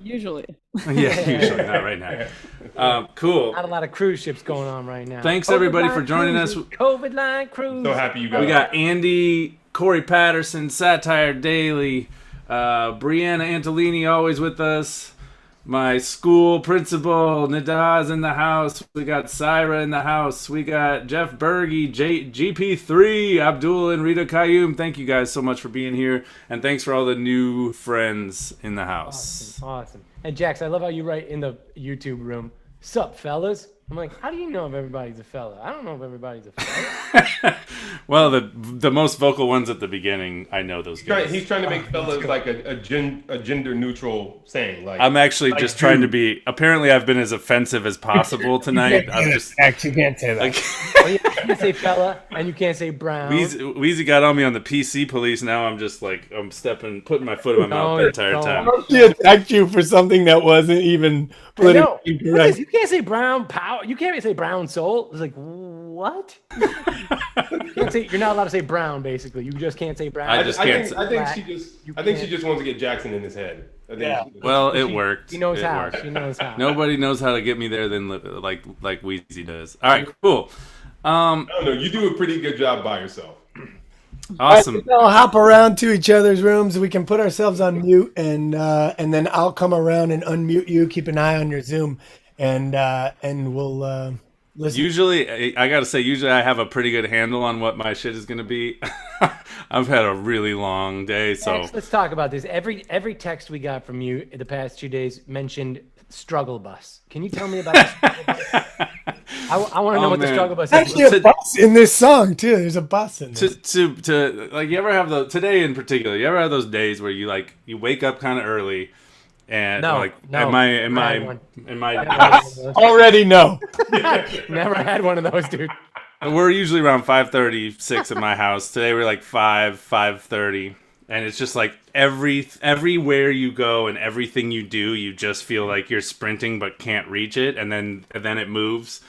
Usually. Yeah, usually, not right now. Cool. Not a lot of cruise ships going on right now. Thanks, everybody, for joining us. COVID line cruise. So happy you guys. We got Andy, Corey Patterson, Satire Daily, Brianna Antolini always with us. My school principal, Nada's in the house. We got Syra in the house. We got Jeff Berge, GP3, Abdul, and Rita Qayyum. Thank you guys so much for being here. And thanks for all the new friends in the house. Awesome. And Jax, I love how you write in the YouTube room, "Sup, fellas?" I'm like, how do you know if everybody's a fella? I don't know if everybody's a fella. Well, the most vocal ones at the beginning, I know those guys. He's trying to make fellas like a gender neutral saying. Like I'm actually just trying to be. Apparently, I've been as offensive as possible tonight. I'm just. You can't say that. You can't say fella, and you can't say brown. Weezy got on me on the PC police. Now I'm just like putting my foot in my mouth the entire time. She attacked you for something that wasn't even I know. politically What's this? incorrect. You can't say brown power. You can't say brown soul. It's like, what? You can't say, you're not allowed to say brown, basically. You just can't say brown. I just can't. I think Black. she just. You I think she can't- just wants to get Jackson in his head. I think Yeah. Well, it She- worked. She knows It how. worked. She knows how. Nobody knows how to get me there than like Wheezy does. All right, cool. I don't know. You do a pretty good job by yourself. Awesome. I'll hop around to each other's rooms. We can put ourselves on mute, and then I'll come around and unmute you. Keep an eye on your Zoom, and we'll listen. Usually, I gotta say, usually I have a pretty good handle on what my shit is gonna be. I've had a really long day, so Max, let's talk about this. Every text we got from you in the past 2 days mentioned struggle bus. Can you tell me about the struggle bus? I want to know Oh, what the man. struggle bus is. Actually, a bus in this song too. There's a bus in this. to like, you ever have today in particular, you ever have those days where you wake up kind of early and No, like no, am I never had one. Already know. Never had one of those, dude. we're usually around 5:36 at my house. Today we're like 5:30, and it's just like everywhere you go and everything you do, you just feel like you're sprinting but can't reach it, and then it moves.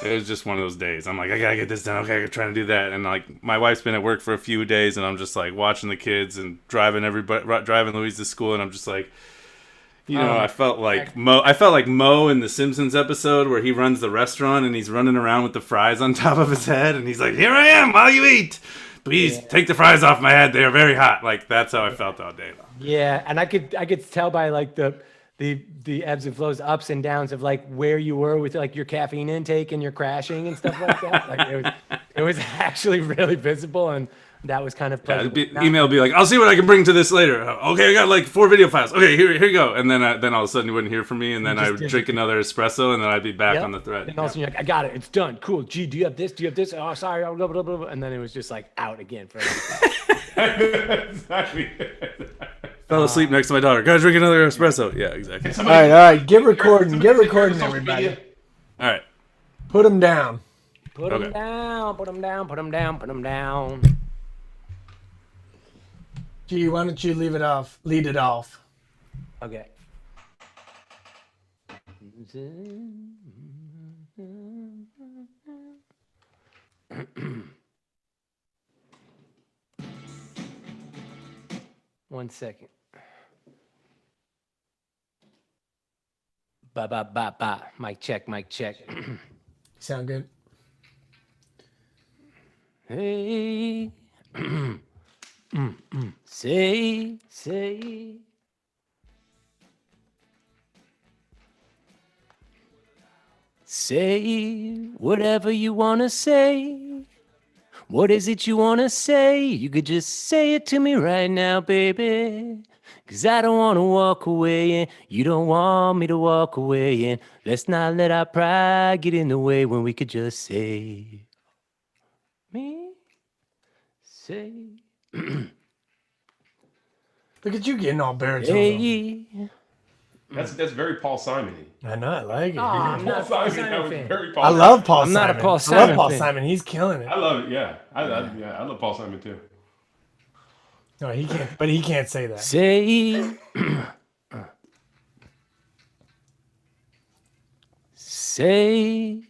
It was just one of those days. I'm like, I gotta get this done. Okay, I'm trying to do that, and like my wife's been at work for a few days, and I'm just like watching the kids and driving Louise to school, and I'm just like, I felt like Mo in the Simpsons episode where he runs the restaurant and he's running around with the fries on top of his head, and he's like, "Here I am while you eat. Please take the fries off my head. They are very hot." Like that's how I felt all day long. Yeah, and I could tell by like the ebbs and flows, ups and downs of like where you were with like your caffeine intake and your crashing and stuff like that. Like it was actually really visible, and that was kind of pleasant. Email be like, "I'll see what I can bring to this later." Okay, I got like 4 video files. Okay, here you go. And then all of a sudden you wouldn't hear from me, and then I would drink another espresso, and then I'd be back on the thread. And all of a sudden you're like, I got it. It's done. Cool. Gee, do you have this? Do you have this? Oh, sorry. Blah, blah, blah, blah. And then it was just like out again. For Exactly. Fell asleep next to my daughter. Gotta drink another espresso. Yeah, exactly. All right. Get recording. Get recording, everybody. All right. Put them down. Put them down. Put them down. Put them down. Put them down. Gee, why don't you lead it off? Okay. One second. Ba ba ba ba. Mic check. Mic check. Sound good? Hey. Say. Say whatever you wanna say. What is it you wanna say? You could just say it to me right now, baby. 'Cause I don't wanna walk away, and you don't want me to walk away. And let's not let our pride get in the way when we could just say. Me? Say. Look at you getting all baritone. Hey. That's very Paul Simon-y. I know. I like it. I'm not a Paul Simon fan. Very Paul I love Paul I'm Simon. not a Paul I Simon love Paul fan. Simon. He's killing it. I love it. Yeah, I love Paul Simon too. No, he can't. But he can't say that. Say. Say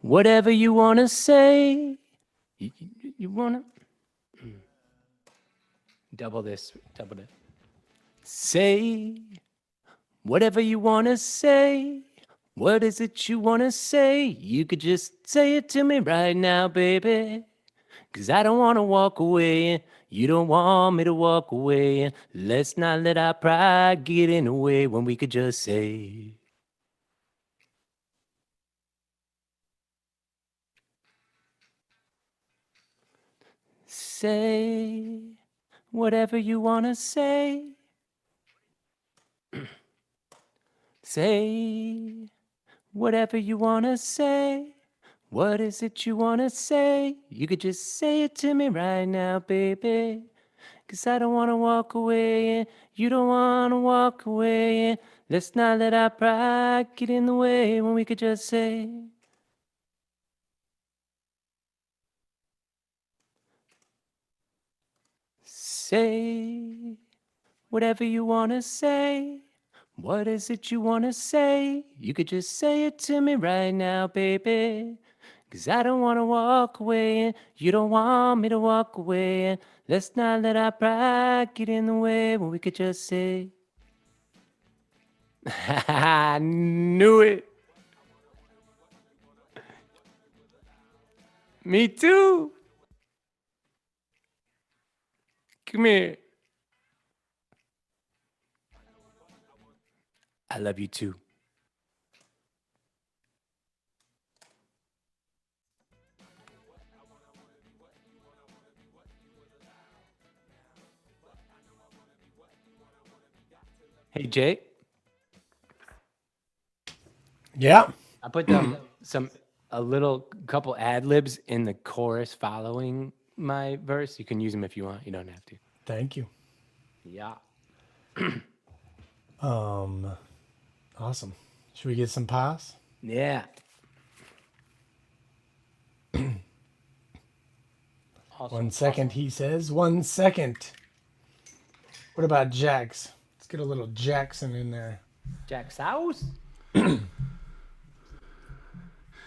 whatever you want to say. You want to? Double this. Double that. Say whatever you want to say. What is it you want to say? You could just say it to me right now, baby. 'Cause I don't want to walk away, and you don't want me to walk away. And let's not let our pride get in the way when we could just say. Say whatever you want to say. Say whatever you want to say. What is it you want to say? You could just say it to me right now, baby. 'Cause I don't want to walk away, and you don't want to walk away. And let's not let our pride get in the way when we could just say. Say whatever you want to say. What is it you want to say? You could just say it to me right now, baby. 'Cause I don't want to walk away and you don't want me to walk away. And let's not let our pride get in the way when we could just say, I knew it. Me too. Come here. I love you too. Hey, Jay, Yeah. I put a little couple ad libs in the chorus following my verse. You can use them if you want. You don't have to. Thank you. Yeah. Awesome. Should we get some pass? Yeah. Awesome. 1 second, he says. 1 second. What about Jax? Let's get a little Jackson in there. Jack's house.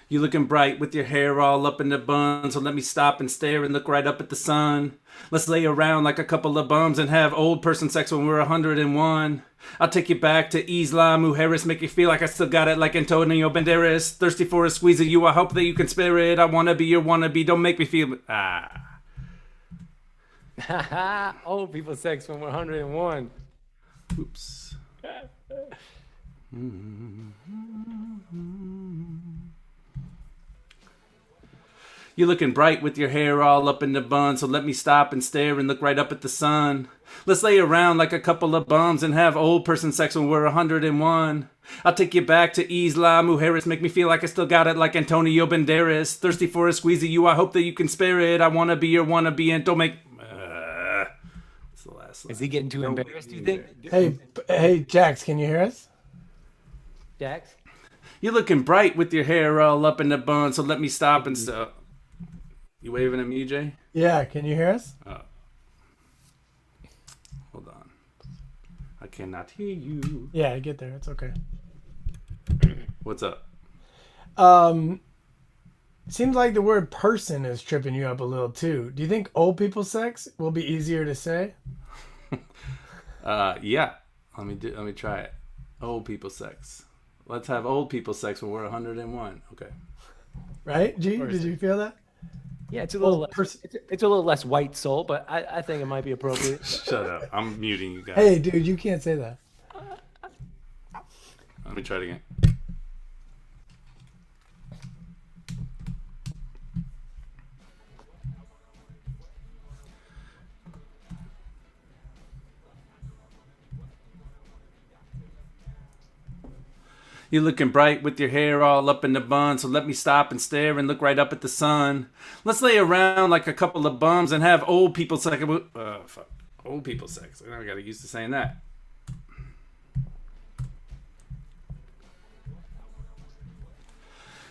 You looking bright with your hair all up in the bun, so let me stop and stare and look right up at the sun. Let's lay around like a couple of bums and have old person sex when we're 101. I'll take you back to Isla Mujeres, make you feel like I still got it like Antonio Banderas. Thirsty for a squeeze of you, I hope that you can spare it. I wanna be your wannabe, don't make me feel... Old people sex when we're 101. Oops. You looking bright with your hair all up in the bun, so let me stop and stare and look right up at the sun. Let's lay around like a couple of bums and have old person sex when we're 101. I'll take you back to Isla Mujeres, make me feel like I still got it like Antonio Banderas. Thirsty for a squeeze of you, I hope that you can spare it. I wanna be your wannabe and don't make... What's the last line? Is he getting too embarrassed, do you think? Hey, Jax, can you hear us? Jax? You looking bright with your hair all up in the bun, so let me stop and stop. You waving at me, Jay? Yeah, can you hear us? Hold on. I cannot hear you. Yeah, get there. It's okay. What's up? Seems like the word person is tripping you up a little too. Do you think old people sex will be easier to say? Yeah. Let me try it. Old people sex. Let's have old people sex when we're 101. Okay. Right, G? Did you feel that? Yeah, it's a little less, it's a little less white soul, but I think it might be appropriate. Shut up. I'm muting you guys. Hey, dude, you can't say that. Let me try it again. You're looking bright with your hair all up in the bun, so let me stop and stare and look right up at the sun. Let's lay around like a couple of bums and have old people sex. Fuck. Old people sex. I gotta get used to saying that.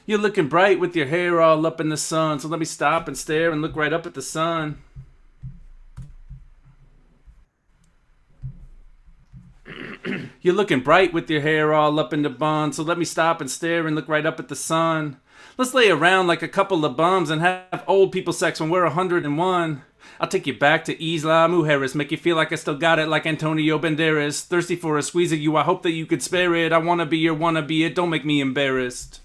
You're looking bright with your hair all up in the sun, so let me stop and stare and look right up at the sun. You're looking bright with your hair all up in the bun, so let me stop and stare and look right up at the sun. Let's lay around like a couple of bums and have old people sex when we're 101. I'll take you back to Isla Mujeres, make you feel like I still got it like Antonio Banderas. Thirsty for a squeeze of you, I hope that you could spare it. I wanna be your wannabe, it don't make me embarrassed.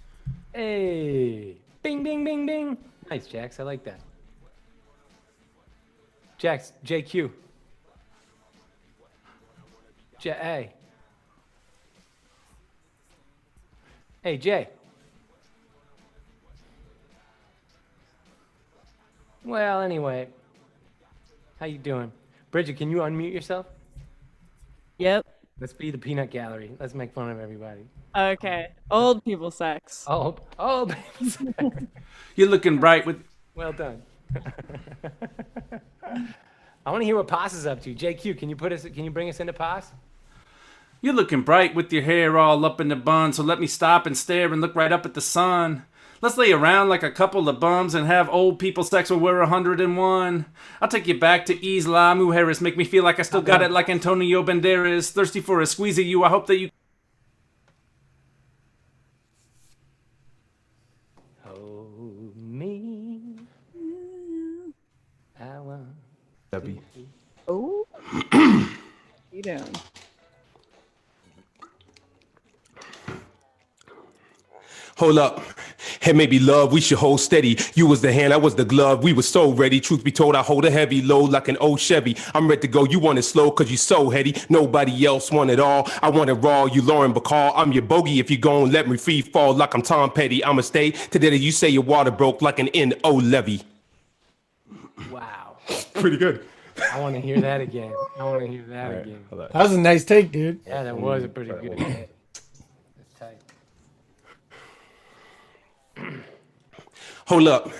Hey. Bing, bing, bing, bing. Nice, Jax. I like that. Jax, JQ. Hey. Hey, Jay. Well, anyway. How you doing? Bridget, can you unmute yourself? Yep. Let's be the peanut gallery. Let's make fun of everybody. Okay. Old people sex. Oh, You're looking bright with... well done. I want to hear what Pass is up to. JQ, can you bring us into Pass? You're looking bright with your hair all up in the bun, so let me stop and stare and look right up at the sun. Let's lay around like a couple of bums and have old people sex when we're 101. I'll take you back to Isla Mujeres, make me feel like I still got it like Antonio Banderas. Thirsty for a squeeze of you, I hope that you... Debbie. Oh. You doing? Hold up. Hey, maybe love, we should hold steady. You was the hand, I was the glove. We were so ready. Truth be told, I hold a heavy load like an old Chevy. I'm ready to go. You want it slow cause you so heady. Nobody else want it all. I want it raw. You Lauren Bacall. I'm your bogey if you gon' let me free fall like I'm Tom Petty. I'ma stay today. You say your water broke like an N.O. levee. Wow. Pretty good. I want to hear that again. I want to hear that again. That was a nice take, dude. Yeah, that was a pretty good hit. That's tight. Hold up.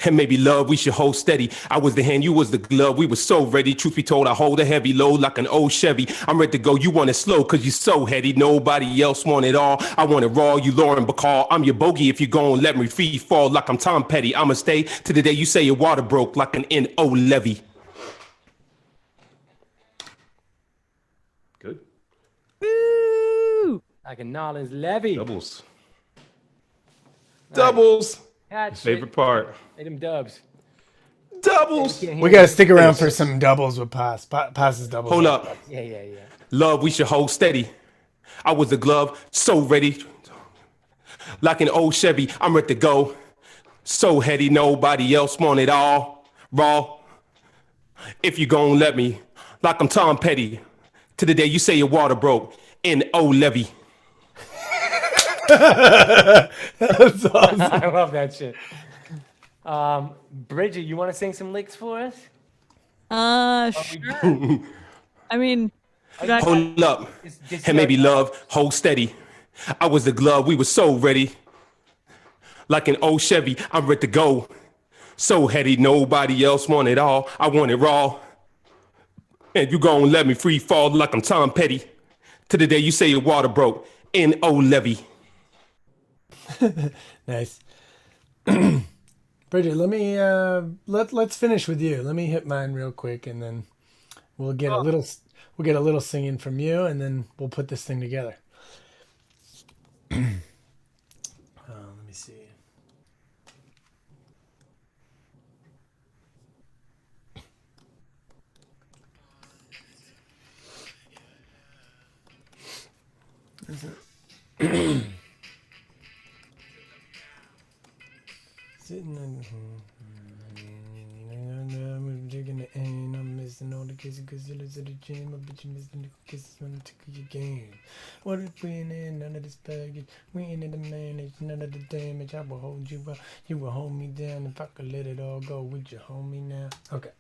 And maybe love, we should hold steady. I was the hand, you was the glove. We were so ready. Truth be told, I hold a heavy load like an old Chevy. I'm ready to go. You want it slow cause you so heady. Nobody else want it all. I want it raw. You Lauren Bacall. I'm your bogey if you gon' let me free fall like I'm Tom Petty. I'ma stay to the day you say your water broke like an N.O. levee. Good. Woo! Like a Nolans levy. Doubles. Doubles. That Favorite part. Made them dubs. Doubles. We gotta stick around for some doubles with Pass. Passes doubles. Hold up. Yeah. Love, we should hold steady. I was the glove, so ready. Like an old Chevy, I'm ready to go. So heady, nobody else want it all. Raw. If you gon' let me. Like I'm Tom Petty. To the day you say your water broke. N.O. levee. That's awesome. I love that shit. Bridget, you want to sing some licks for us? Sure. I mean, Hold up. And maybe love, hold steady. I was the glove, we were so ready. Like an old Chevy, I'm ready to go. So heady, nobody else want it all. I want it raw. And you gon' let me free fall like I'm Tom Petty. To the day you say your water broke. N.O. levee. Nice. Bridget, let me let's finish with you. Let me hit mine real quick, and then we'll get a little singing from you, and then we'll put this thing together. Let me see. Sitting in digging the end, I'm missing all the kisses because you listen to the gym. I bet you missing the kisses when I took your game. What if we ain't in none of this baggage? We ain't in the manage, none of the damage. I will hold you up, you will hold me down. If I could let it all go, would you hold me now? Okay.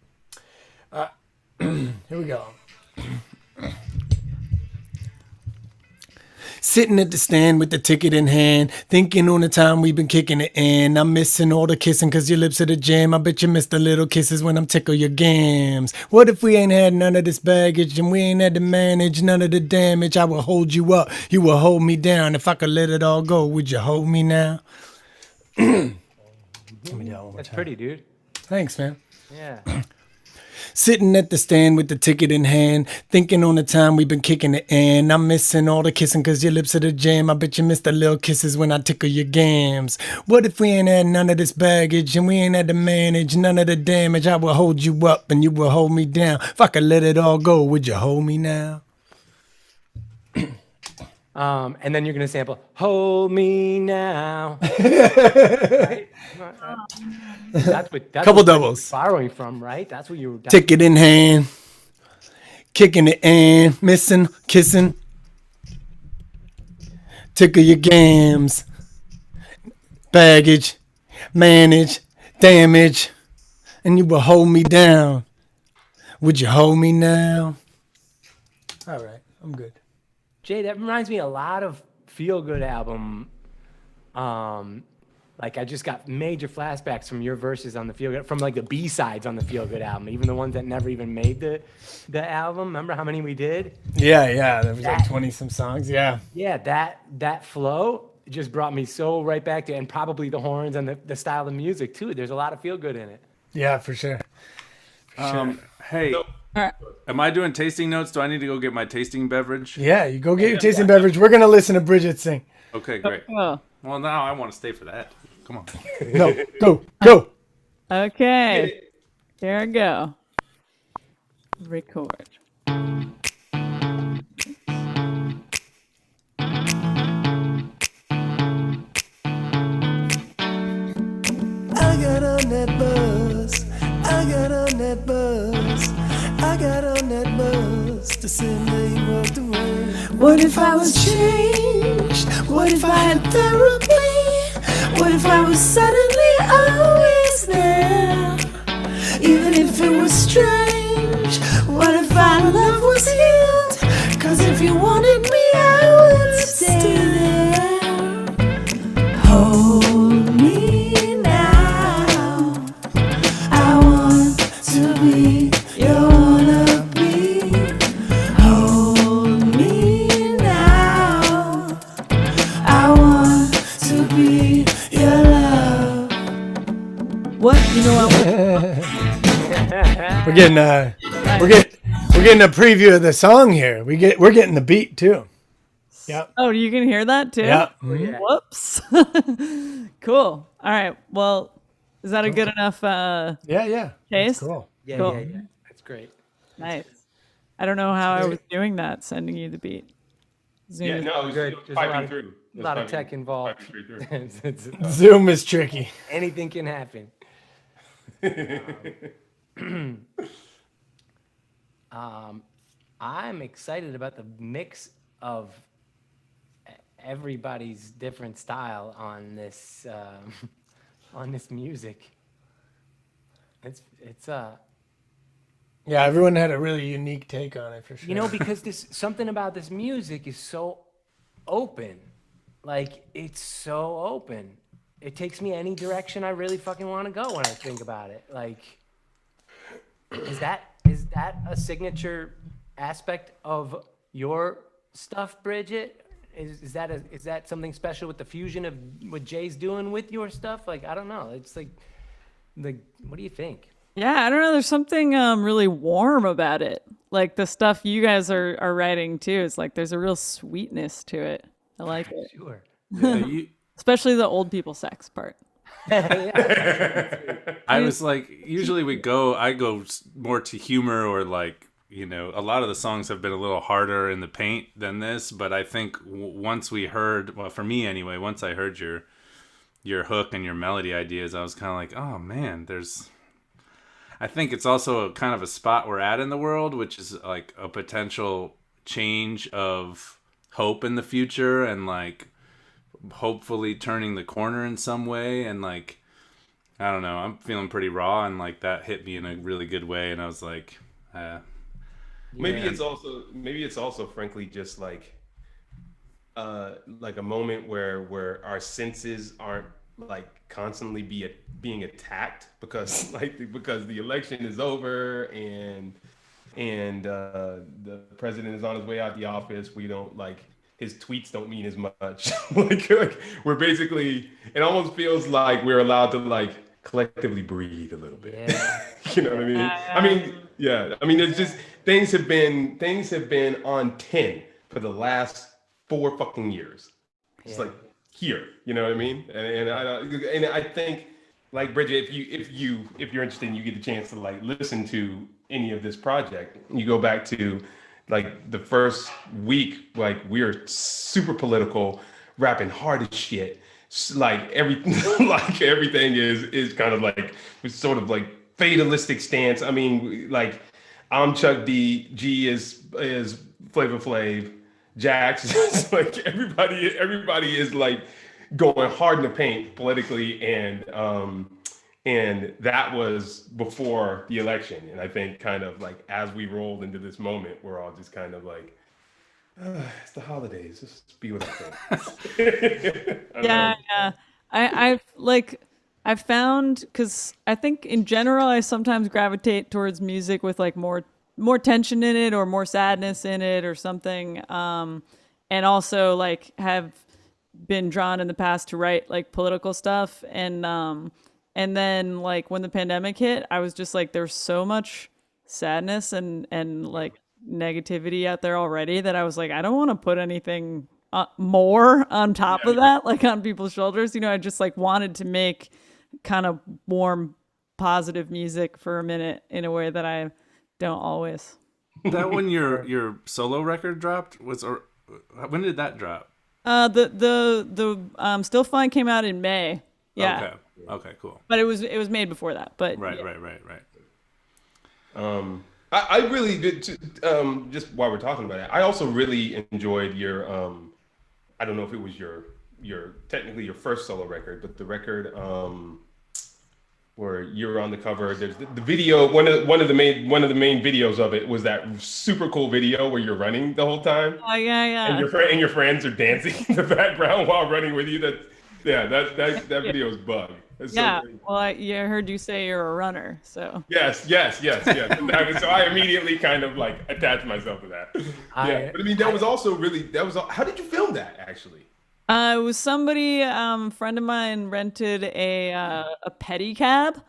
Here we go. Sitting at the stand with the ticket in hand, thinking on the time we've been kicking it in. I'm missing all the kissing cause your lips are the jam. I bet you miss the little kisses when I'm tickle your gams. What if we ain't had none of this baggage and we ain't had to manage none of the damage? I will hold you up, you will hold me down. If I could let it all go, would you hold me now? That's pretty, dude. Thanks, man. Yeah. Sitting at the stand with the ticket in hand, thinking on the time we've been kicking it in. I'm missing all the kissing cause your lips are the jam. I bet you miss the little kisses when I tickle your gams. What if we ain't had none of this baggage and we ain't had to manage none of the damage? I will hold you up and you will hold me down. If I could let it all go, would you hold me now? And then you're gonna sample "Hold Me Now." Right? That's Couple what doubles. you're borrowing from, right? That's what you were. Ticket in hand, kicking it in, missing, kissing, tickle your gams, baggage, manage, damage, and you will hold me down. Would you hold me now? All right, I'm good. Jay, that reminds me a lot of Feel Good album. Like I just got major flashbacks from your verses on the Feel Good, from like the B-sides on the Feel Good album, even the ones that never even made the album. Remember how many we did? Yeah, there was like 20 some songs. Yeah. Yeah, that flow just brought me so right back to, and probably the horns and the style of music too. There's a lot of Feel Good in it. Yeah, for sure. Hey, am I doing tasting notes? Do I need to go get my tasting beverage? Yeah, you go get your tasting beverage. We're gonna listen to Bridget sing. Okay, great. Oh. Well, now I want to stay for that. Come on. No, go. Okay. Here I go. Record. I got on that bus. I got on that bus. I got on that bus the same day you walked away. What if I was changed? What if I had therapy? What if I was suddenly always there? Even if it was strange. What if our love was healed? Cause if you wanted me, I would stay there. Hold me now. I want to be your wannabe. Hold me now. I want to be your love. What? You know what? We're getting a preview of the song here. We're getting the beat too. Yep. Oh, you can hear that too? Yep. Whoops. Cool. All right. Well, is that a good enough Yeah. case? Cool. Yeah, Cool. yeah. That's great. Nice. I don't know how I was doing that, sending you the beat. Zoom Yeah, is- no, it was Good. There's a piping lot of- through. It was lot of piping- tech involved. piping straight through. Zoom is tricky. Anything can happen. I'm excited about the mix of everybody's different style on this on this music. It's Yeah, everyone had a really unique take on it for sure. you know, because this something about this music is so open. Like it's so open. It takes me any direction I really fucking want to go when I think about it. Like is that a signature aspect of your stuff, Bridget? Is that something special with the fusion of what Jay's doing with your stuff? Like I don't know. It's like what do you think? Yeah, I don't know. There's something really warm about it. Like the stuff you guys are writing too. It's like there's a real sweetness to it. I like it. Sure. Especially the old people sex part. I was like, usually I go more to humor or like, you know, a lot of the songs have been a little harder in the paint than this, but I think once we heard, well, for me anyway, once I heard your hook and your melody ideas, I was kind of like, oh man, I think it's also a kind of a spot we're at in the world, which is like a potential change of hope in the future and like hopefully turning the corner in some way. And like, I don't know, I'm feeling pretty raw and like that hit me in a really good way. And I was like, maybe it's also frankly just like a moment where our senses aren't like constantly being attacked because the election is over and the president is on his way out the office. We don't like his tweets don't mean as much. like we're basically, it almost feels like we're allowed to like collectively breathe a little bit. Yeah. You know what I mean? I mean, it's just things have been on 10 for the last 4 fucking years. It's like here, you know what I mean? And I think like Bridget, if you're interested and you get the chance to like listen to any of this project, you go back to like the first week, like we're super political, rapping hard as shit. Like everything is kind of like sort of like fatalistic stance. I mean, like I'm Chuck D, G is Flavor Flav, Jax is like everybody is like going hard in the paint politically, and that was before the election. And I think kind of like as we rolled into this moment, we're all just kind of like, it's the holidays. Just be with our family. Yeah. I've found, because I think in general I sometimes gravitate towards music with like more tension in it or more sadness in it or something, and also like have been drawn in the past to write like political stuff, and then like when the pandemic hit, I was just like, there's so much sadness and like negativity out there already that I was like, I don't want to put anything more on top of that, like on people's shoulders. You know, I just like wanted to make kind of warm, positive music for a minute in a way that I don't always. That when your solo record dropped was, or when did that drop? The Still Fine came out in May. Yeah. Okay. Okay. Cool. But it was made before that. But Right. yeah. Right. I really did. Just while we're talking about it, I also really enjoyed your. I don't know if it was your technically your first solo record, but the record where you were on the cover. There's the video. One of the main videos of it was that super cool video where you're running the whole time. Oh yeah. And your friends are dancing in the background while running with you. That video is bug. That's Yeah. So great. Well, I heard you say you're a runner, so. Yes. And so I immediately kind of like attached myself to that. Yeah, but I mean, that was also really. How did you film that actually? It was somebody, friend of mine rented a pedicab,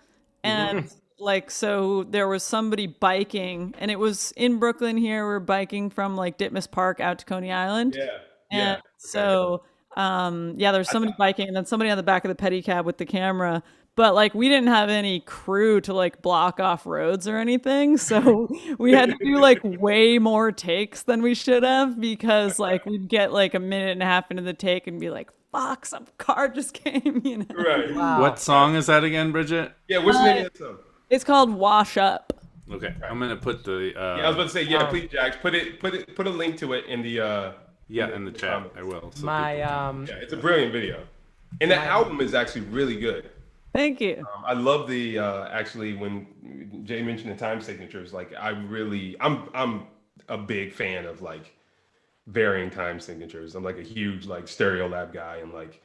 and like so there was somebody biking, and it was in Brooklyn here. We're biking from like Ditmas Park out to Coney Island. Yeah. And so there was somebody biking, and then somebody on the back of the pedicab with the camera. But like we didn't have any crew to like block off roads or anything, so we had to do like way more takes than we should have, because like we'd get like a minute and a half into the take and be like, "Fuck, some car just came," you know. Right. Wow. What song is that again, Bridget? Yeah. What's the name of that song? It's called Wash Up. Okay, I'm gonna put the. Yeah, I was about to say, yeah, please, Jax, put a link to it in the. in the chat. comments. I will. So My people- Yeah, it's a brilliant video, and that album is actually really good. Thank you. I love the actually when Jay mentioned the time signatures. Like, I'm a big fan of like varying time signatures. I'm like a huge like Stereolab guy, and like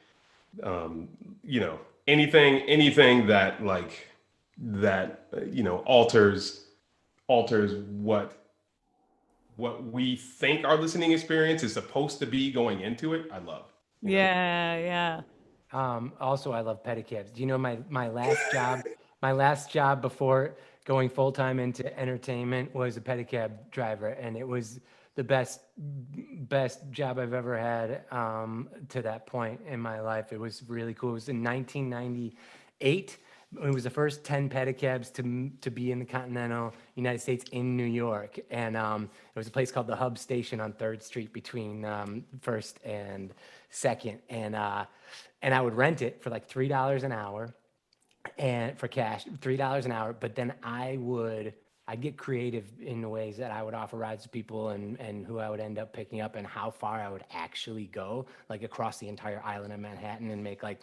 anything that like that alters what we think our listening experience is supposed to be going into it. I love. Yeah. Also, I love pedicabs. Do you know my last job before going full time into entertainment was a pedicab driver, and it was the best job I've ever had to that point in my life. It was really cool. It was in 1998. It was the first 10 pedicabs to be in the continental United States in New York, and it was a place called the Hub Station on 3rd Street between First and Second, and I would rent it for like $3 an hour, and for cash, $3 an hour. But then I'd get creative in the ways that I would offer rides to people, and who I would end up picking up, and how far I would actually go, like across the entire island of Manhattan, and make like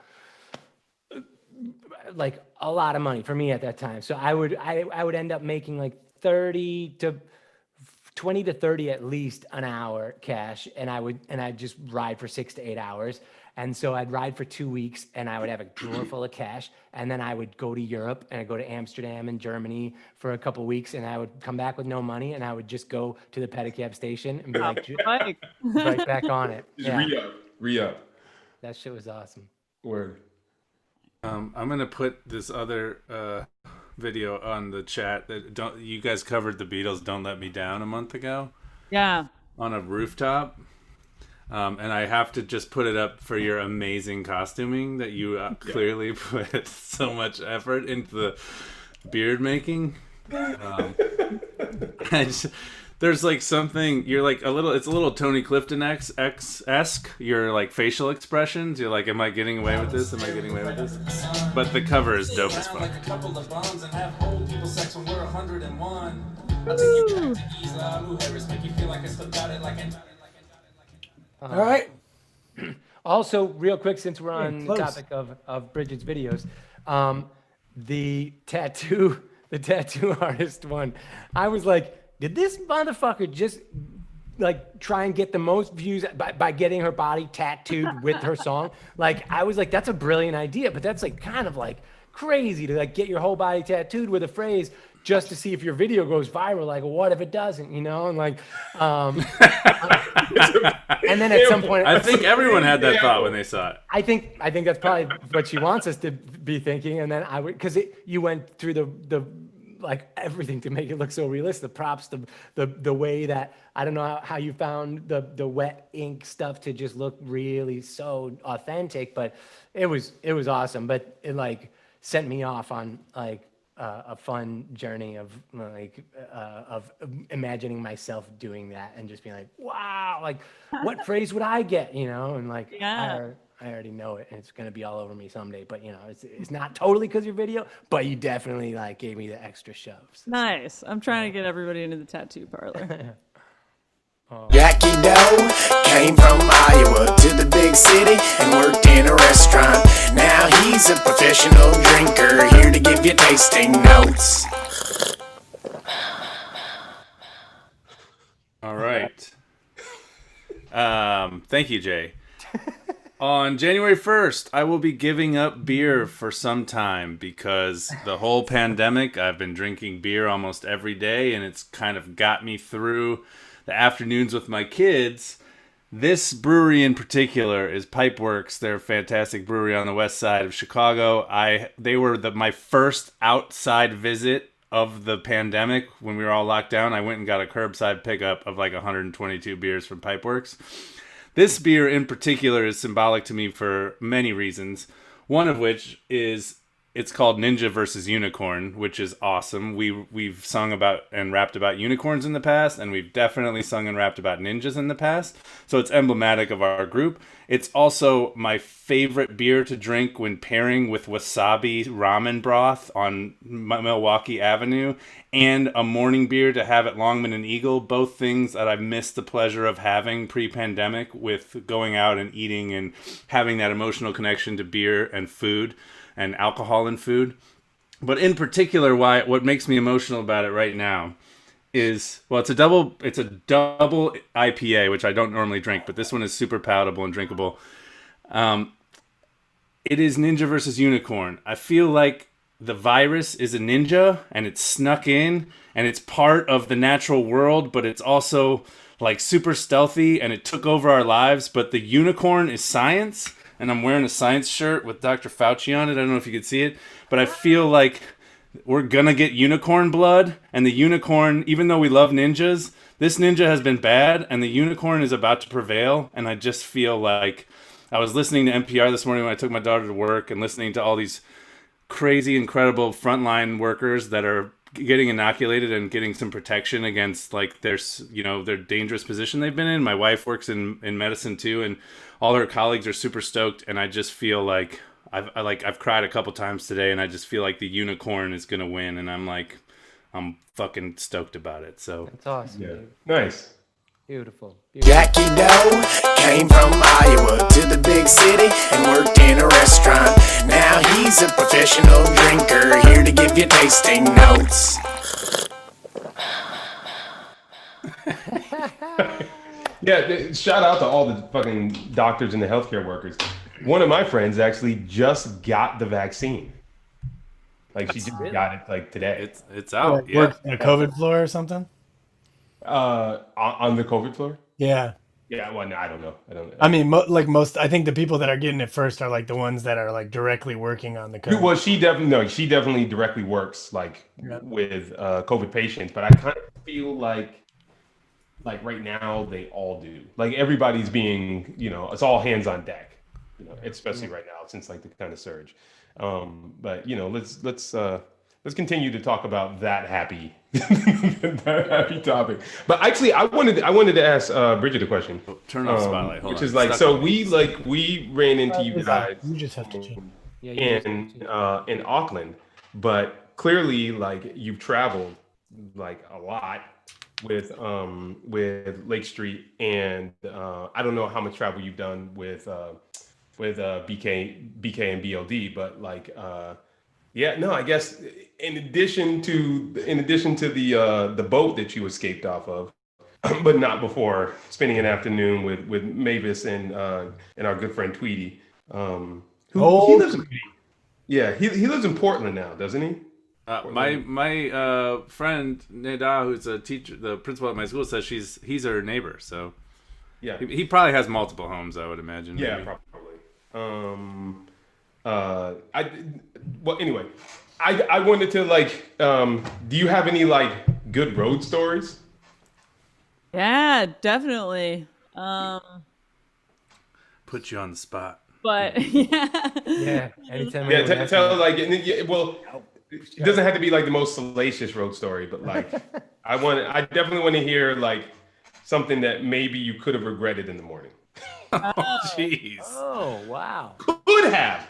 a lot of money for me at that time. So I would end up making like 20 to 30 at least an hour cash, and I'd just ride for 6 to 8 hours. And so I'd ride for 2 weeks, and I would have a drawer full of cash, and then I would go to Europe, and I'd go to Amsterdam and Germany for a couple weeks, and I would come back with no money, and I would just go to the pedicab station and be like, right back on it. Just re-up. That shit was awesome. Word. I'm gonna put this other video on the chat. You guys covered the Beatles' "Don't Let Me Down" a month ago. Yeah. On a rooftop. And I have to just put it up for your amazing costuming that you clearly put so much effort into the beard making. There's like something, you're like it's a little Tony Clifton esque. Your like facial expressions. You're like, am I getting away with this? Am I getting away with this? But the cover is dope as fuck. All right. Also, real quick, since we're on the close. topic of Bridget's videos, the tattoo artist one, I was like, did this motherfucker just like try and get the most views by getting her body tattooed with her song? Like, I was like, that's a brilliant idea, but that's like kind of like crazy to like get your whole body tattooed with a phrase just to see if your video goes viral. Like, what if it doesn't, you know? And like, and then at some point, I think everyone had that thought when they saw it. I think that's probably what she wants us to be thinking. And then because you went through the like everything to make it look so realistic, the props, the way that, I don't know how you found the wet ink stuff to just look really so authentic, but it was awesome. But it like sent me off on like a fun journey of imagining myself doing that and just being like, wow, like what phrase would I get, you know? And like Yeah. I already know it, and it's gonna be all over me someday. But you know, it's not totally because your video, but you definitely like gave me the extra shoves. Nice. I'm trying to get everybody into the tattoo parlor. Jackie Doe came from Iowa to the big city and worked in a restaurant. Now he's a professional drinker, here to give you tasting notes. All right. Thank you, Jay. On January 1st, I will be giving up beer for some time because the whole pandemic, I've been drinking beer almost every day, and it's kind of got me through the afternoons with my kids. This brewery in particular is Pipeworks. They're a fantastic brewery on the west side of Chicago. They were my first outside visit of the pandemic when we were all locked down. I went and got a curbside pickup of like 122 beers from Pipeworks. This beer in particular is symbolic to me for many reasons. One of which is it's called Ninja versus Unicorn, which is awesome. We've sung about and rapped about unicorns in the past, and we've definitely sung and rapped about ninjas in the past. So it's emblematic of our group. It's also my favorite beer to drink when pairing with wasabi ramen broth on Milwaukee Avenue, and a morning beer to have at Longman and Eagle. Both things that I've missed the pleasure of having pre-pandemic with going out and eating and having that emotional connection to beer and food and alcohol and food. But in particular, what makes me emotional about it right now is, well, it's a double IPA, which I don't normally drink, but this one is super palatable and drinkable. It is Ninja versus Unicorn. I feel like the virus is a ninja and it's snuck in and it's part of the natural world, but it's also like super stealthy and it took over our lives. But the unicorn is science, and I'm wearing a science shirt with Dr. Fauci on it. I don't know if you could see it, but I feel like we're gonna get unicorn blood, and the unicorn, even though we love ninjas, this ninja has been bad and the unicorn is about to prevail. And I just feel like I was listening to NPR this morning when I took my daughter to work and listening to all these crazy, incredible frontline workers that are getting inoculated and getting some protection against like their dangerous position they've been in. My wife works in medicine too, and all her colleagues are super stoked. And I just feel like I've cried a couple times today, and I just feel like the unicorn is gonna win, and I'm fucking stoked about it. So That's awesome. Yeah. Dude. Nice. Beautiful. Jackie Doe came from Iowa to the big city and worked in a restaurant. Now he's a professional drinker, here to give you tasting notes. Yeah, shout out to all the fucking doctors and the healthcare workers. One of my friends actually just got the vaccine. Like she just got it like today. It's out. Yeah. Worked in a COVID floor or something. On the COVID floor. Yeah. Yeah, well, no, I don't know. I mean, I think the people that are getting it first are like the ones that are like directly working on the COVID. Well, she definitely directly works like with COVID patients, but I kind of feel like right now they all do. Like everybody's being, it's all hands on deck, especially right now since like the kind of surge. But let's continue to talk about that happy that happy topic. But actually, I wanted to ask Bridget a question. Turn off spotlight. Hold which on. is like, Stuck so on me. we ran into you guys You just have to change. in Auckland, but clearly like you've traveled like a lot with Lake Street, and I don't know how much travel you've done with BK and BLD, but like yeah, no, I guess in addition to the boat that you escaped off of, but not before spending an afternoon with Mavis and our good friend Tweety, who he lives in, yeah, he lives in Portland now, doesn't he? My friend Neda, who's a teacher, the principal at my school, says he's her neighbor. So Yeah, he probably has multiple homes, I would imagine. yeah, maybe. probably. Anyway, I wanted to like, do you have any like good road stories? Yeah, definitely. Put you on the spot. But yeah. Yeah. Anytime. Yeah, anyone asks tell me- like, well, It doesn't have to be like the most salacious road story, but like I definitely want to hear like something that maybe you could have regretted in the morning. Jeez. Oh, wow. Could have.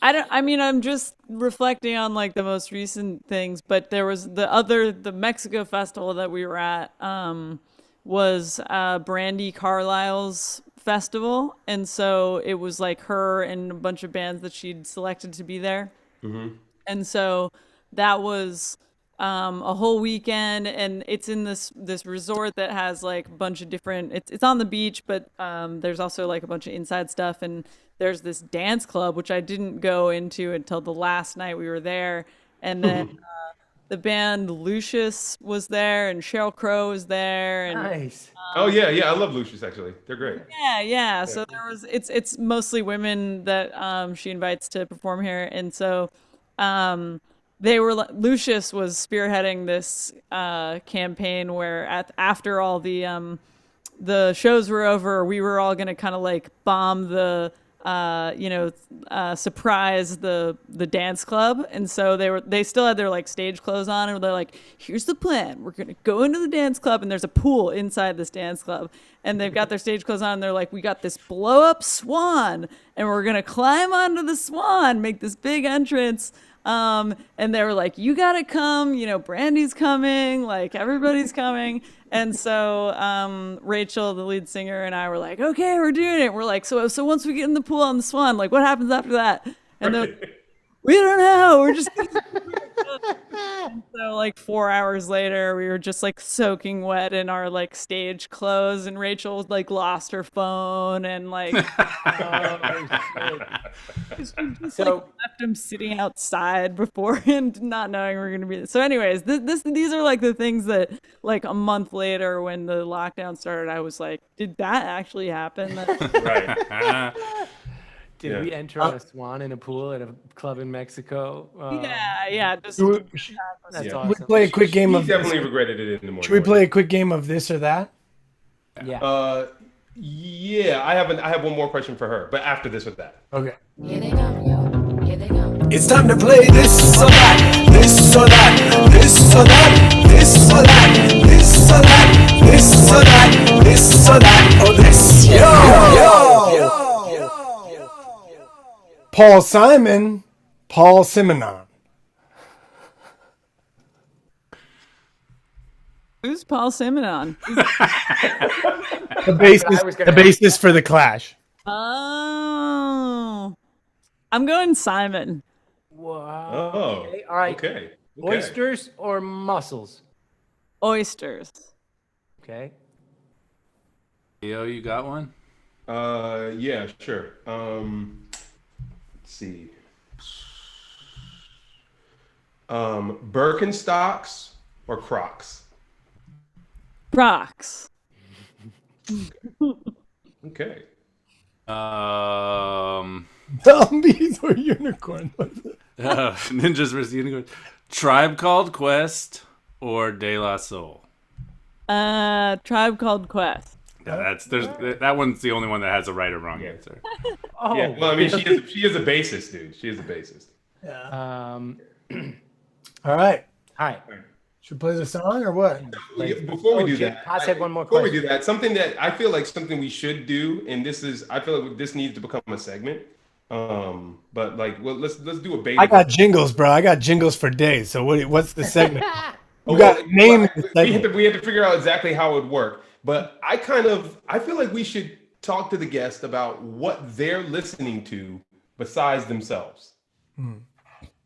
I'm just reflecting on like the most recent things, but there was the Mexico festival that we were at, was Brandy Carlisle's festival. And so it was like her and a bunch of bands that she'd selected to be there. And so that was a whole weekend, and it's in this resort that has like a bunch of different. It's on the beach, but there's also like a bunch of inside stuff, and there's this dance club which I didn't go into until the last night we were there, and then the band Lucius was there, and Sheryl Crow was there, and Nice. Oh yeah, I love Lucius actually. They're great. yeah. So there was it's mostly women that she invites to perform here, and so Lucius was spearheading this campaign where after all the shows were over, we were all gonna kind of like bomb the surprise the dance club. And so they still had their like stage clothes on, and they're like, here's the plan, we're gonna go into the dance club, and there's a pool inside this dance club, and they've got their stage clothes on, and they're like, we got this blow up swan, and we're gonna climb onto the swan, make this big entrance. And they were like, you gotta come, Brandy's coming, like everybody's coming. And so Rachel, the lead singer, and I were like, okay, we're doing it. We're like, so once we get in the pool on the swan, like what happens after that? And they're like, we don't know. We're just and so like 4 hours later, we were just like soaking wet in our like stage clothes, and Rachel like lost her phone, and like just like left him sitting outside beforehand, not knowing we are gonna be there. So anyways, these are like the things that like a month later when the lockdown started, I was like, did that actually happen? Right. Did we enter on a swan in a pool at a club in Mexico? Yeah. Just That's We awesome. play a quick game He of definitely regretted it in the morning. Should we play a quick game of this or that? Yeah. Yeah, I have one more question for her, but after this or that. Okay. Here they come, yo. Here they come. It's time to play this or that, this or that, this or that, this or that, this or that, this or that, this or that, or this. Yo. Paul Simon, Paul Simonon. Who's Paul Simonon? The basis for the Clash. Oh, I'm going Simon. Wow. Oh. Okay, all right. Okay. Oysters or mussels? Oysters. Okay. Yo, you got one? Yeah, sure. Let's see. Birkenstocks or Crocs? Crocs. Okay. Zombies or unicorns? Ninjas vs. Unicorns. Tribe Called Quest or De La Soul? Tribe Called Quest. Yeah, that one's the only one that has a right or wrong answer. Oh. Yeah. Well, I mean, she is a bassist, dude. She is a bassist. All right. Hi. Should we play the song or what? Before we do that, I said one more before question. we do that, something that I feel like something we should do, and I feel like this needs to become a segment. But like, well, let's do a beta. I got jingles, bro. I got jingles for days. So what's the segment? We got to name the segment. We had to figure out exactly how it would work. But I feel like we should talk to the guest about what they're listening to besides themselves.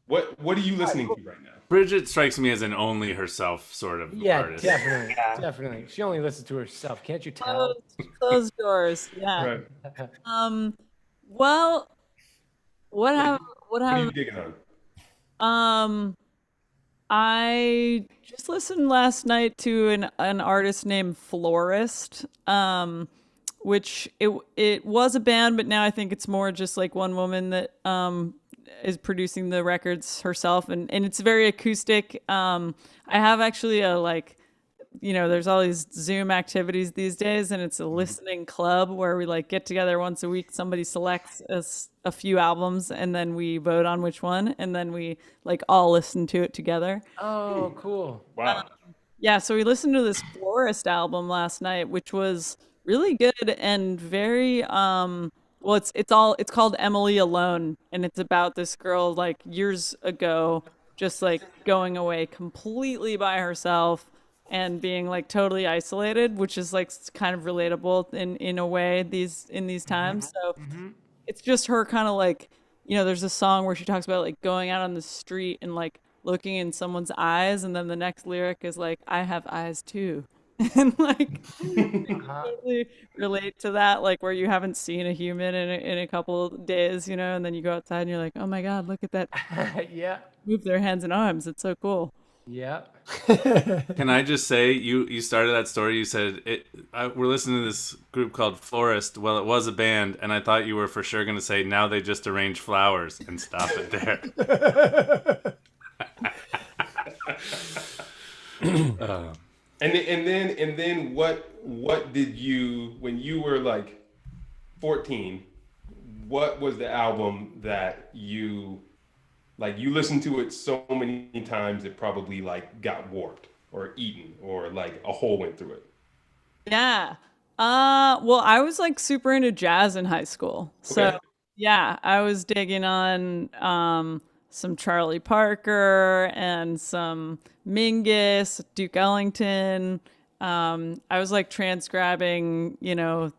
What are you listening to right now? Bridget strikes me as an only herself sort of artist. Definitely. She only listens to herself. Can't you tell? Closed doors. Yeah. Right. Well, what What are you have digging on? I just listened last night to an artist named Florist, which it was a band, but now I think it's more just like one woman that is producing the records herself, and it's very acoustic. I have actually a like there's all these Zoom activities these days, and it's a listening club where we like get together once a week. Somebody selects a few albums, and then we vote on which one, and then we like all listen to it together. Oh, cool. Wow. Yeah, so we listened to this Florist album last night, which was really good and very well, it's called Emily Alone, and it's about this girl like years ago just like going away completely by herself and being like totally isolated, which is like kind of relatable in a way in these times. So it's just her kind of like, there's a song where she talks about like going out on the street and like looking in someone's eyes, and then the next lyric is like, I have eyes too. And like totally relate to that, like where you haven't seen a human in a couple of days, and then you go outside and you're like, oh my God, look at that. Yeah. Move their hands and arms. It's so cool. Yeah. Can I just say, you started that story, you said, we're listening to this group called Florist. Well, it was a band, and I thought you were for sure going to say, now they just arrange flowers, and stop it there. And then what did you, when you were like 14, what was the album that you listened to it so many times it probably like got warped or eaten or like a hole went through it? Yeah. Well, I was like super into jazz in high school. So Okay. yeah, I was digging on some Charlie Parker and some Mingus, Duke Ellington. I was like transcribing,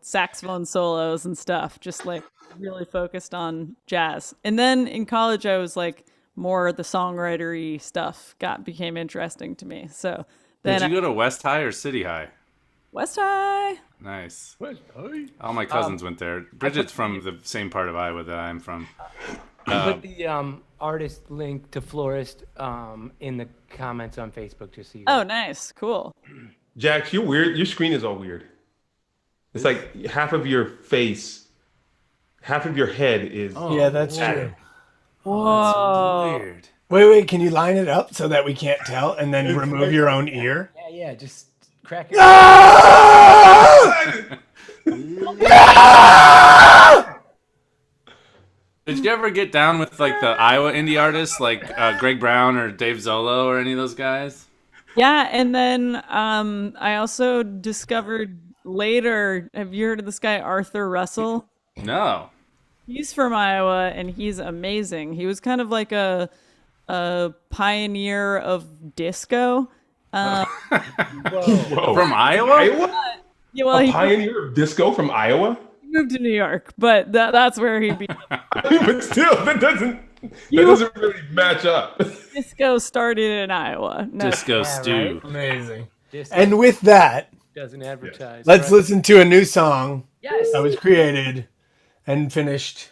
saxophone solos and stuff, just like really focused on jazz. And then in college, I was like more the songwritery stuff became interesting to me. So then Did you go to West High or City High? West High. Nice. West High. All my cousins went there. Bridget's from the same part of Iowa that I'm from. I put the artist link to Florist in the comments on Facebook just so you Oh, nice. Cool. Jax, you're weird. Your screen is all weird. It's like half of your face, half of your head is. Yeah, that's true. Whoa. Weird. Wait, can you line it up so that we can't tell and then remove your own ear? Yeah, just crack it. Did you ever get down with like the Iowa indie artists like Greg Brown or Dave Zolo or any of those guys? Yeah, and then I also discovered later, have you heard of this guy Arthur Russell? No. He's from Iowa and he's amazing. He was kind of like a pioneer of disco. Whoa. From Iowa? Iowa? Yeah, well, A he pioneer of disco from Iowa? moved to New York, but that's where he began. But still, that doesn't really match up. Disco started in Iowa. No. Disco stew. right? Amazing. Just And with that, doesn't advertise. let's listen to a new song Yes. that was created and finished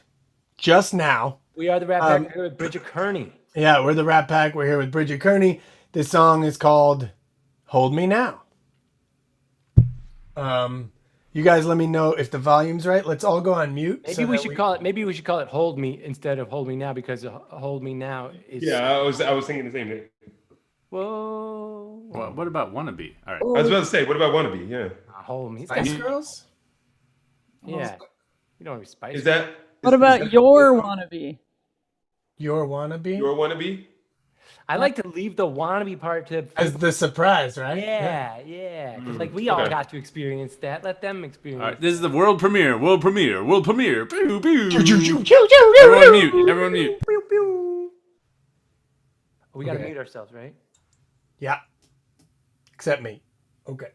just now. We are the Rat Pack here with Bridget Kearney. Yeah, we're the Rat Pack. We're here with Bridget Kearney. This song is called Hold Me Now. You guys let me know if the volume's right. Let's all go on mute. Maybe we should call it Hold Me instead of Hold Me Now, because Hold Me Now is Yeah, I was thinking the same thing. whoa. Well, what about Wannabe? All right. I was about to say, what about Wannabe? Yeah. Hold Me. Spice Girls? Yeah. You don't want to be spicy. Is that What about your wannabe? Your Wannabe? your Wannabe? I like to leave the wannabe part to As the surprise, right? yeah. 'Cause, like we all Okay. got to experience that. Let them experience. All right. This is the world premiere. World premiere. World premiere. Pew, pew. Everyone Everyone mute. Everyone mute. Pew, pew. We got to Okay. mute ourselves, right? Yeah. Except me. Okay.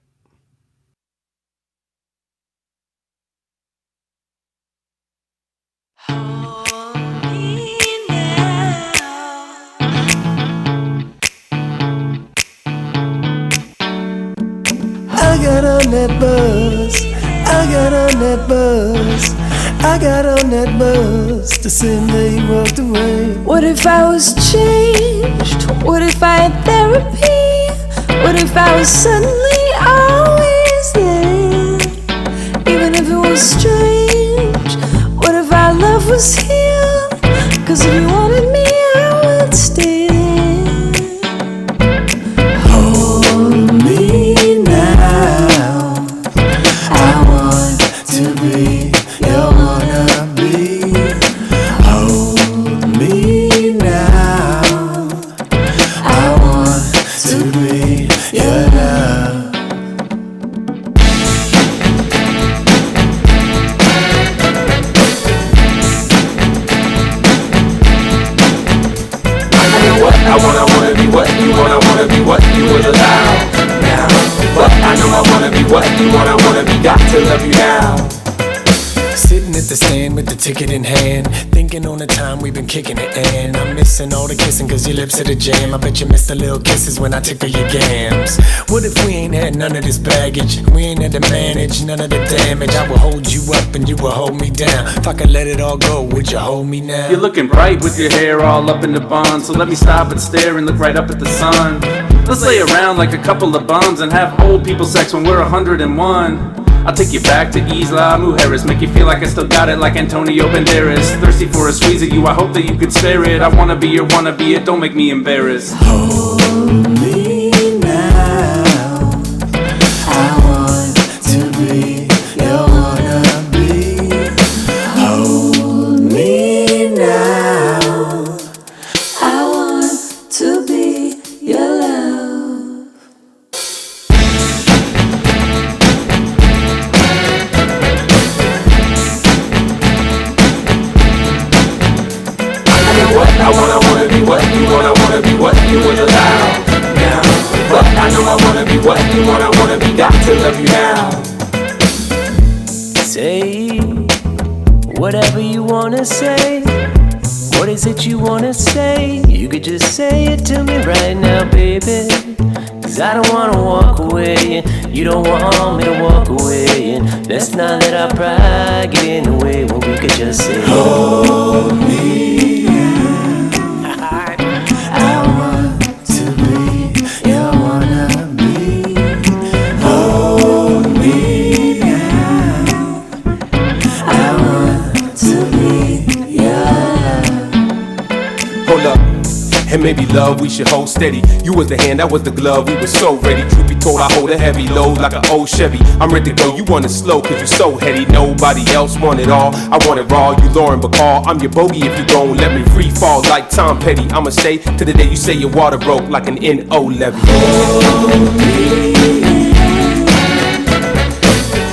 I got on that bus. I got on that bus. I got on that bus the same day you walked away. What if I was changed? What if I had therapy? What if I was suddenly always there? Even if it was strange, what if our love was here? 'Cause if you wanted me, I would stay there. Hold me now. wanna be what you wanna be what you would allow now. But I know I wanna be what you wanna be, got to love you now. Sitting at the stand with the ticket in hand, thinking on the time we've been kicking it, and I'm missing all the kissing cause your lips are the jam. I bet you missed the little kisses when I tickle your gams. What if we ain't had none of this baggage? We ain't had to manage none of the damage. I will hold you up and you will hold me down. If I could let it all go, would you hold me now? You're looking bright with your hair all up in the bun, so let me stop and stare and look right up at the sun. Let's lay around like a couple of bums and have old people sex when we're 101. I'll take you back to Isla Mujeres, make you feel like I still got it like Antonio Banderas. Thirsty for a squeeze of you, I hope that you could spare it. I wanna be your wannabe, it don't make me embarrassed. Hold me now. I want to be your wannabe. Hold me now. I want to be your love. I wanna be what you wanna be what you would allow now. But I know I wanna be what you wanna be, got to love you now. Say whatever you wanna say. What is it you wanna say? You could just say it to me right now, baby. Cause I don't wanna walk away, and you don't want me to walk away, and let's not let our pride get in the way when we could just say, Hold me. I want to be your wannabe. Hold me now. I want to be your love. Hold up, and maybe love we should hold steady. You was the hand, I was the glove, we were so ready. Truth be told, I hold a heavy load like an old Chevy. I'm ready to go, you want it slow cause you so heady. Nobody else want it all, I want it raw. You Lauren Bacall, I'm your bogey if you gon' let me free fall like Tom Petty. I'ma stay to the day you say your water broke like an N.O. levy. Hold me.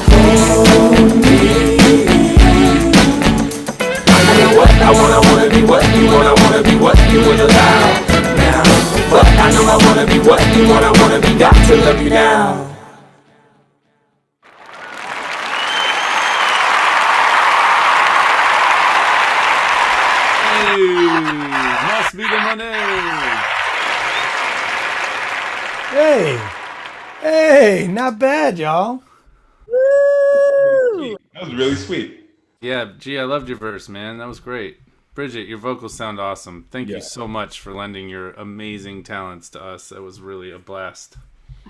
Hold me. I wanna be what you wanna be what you would allow now. But I know I wanna be what you wanna be, got to love you now. Must be the money. Hey, not bad, y'all. That was really sweet. Yeah, gee, I loved your verse, man. That was great. Bridget, your vocals sound awesome. Thank you so much for lending your amazing talents to us. That was really a blast.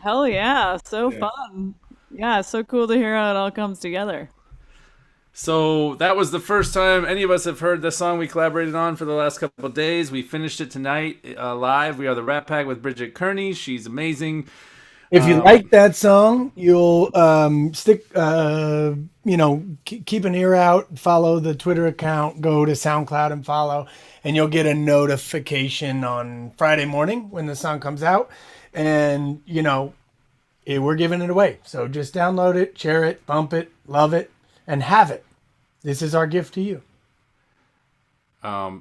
Hell yeah, so fun. Yeah, so cool to hear how it all comes together. So that was the first time any of us have heard the song we collaborated on for the last couple of days. We finished it tonight live. We are the Rat Pack with Bridget Kearney. She's amazing. If you like that song, you'll stick, keep an ear out, follow the Twitter account, go to SoundCloud and follow, and you'll get a notification on Friday morning when the song comes out. And, we're giving it away. So just download it, share it, bump it, love it, and have it. This is our gift to you.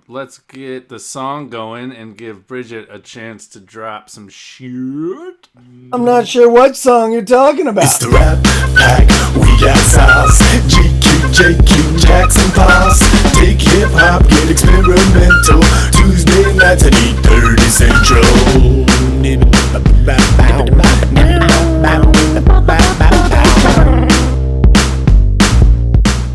Let's get the song going and give Bridget a chance to drop some shit. I'm not sure what song you're talking about. It's the Rat Pack, we got sauce. GQ, JQ, Jackson Pass. Take hip hop, get experimental. Tuesday nights at 8:30 Central.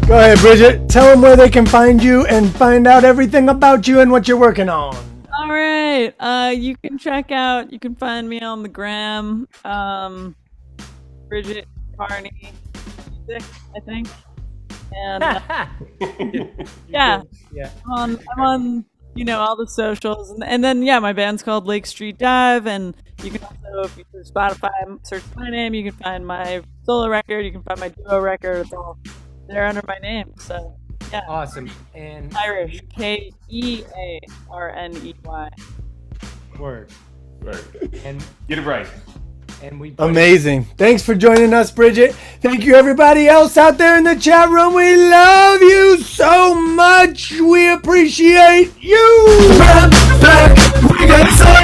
Go ahead, Bridget. Tell them where they can find you and find out everything about you and what you're working on. All right. You can find me on the gram. Bridget Kearney music, I think. And yeah. I'm on all the socials, and then my band's called Lake Street Dive, and you can also, if you search Spotify, search my name, you can find my solo record, you can find my duo record. It's all there under my name. So yeah, Awesome. And Irish, Kearney. word. Right. And Get it right. and we Amazing. Thanks for joining us, Bridget. Thank you, everybody else out there in the chat room. We love you so much. We appreciate you. Rat Pack, we got sauce.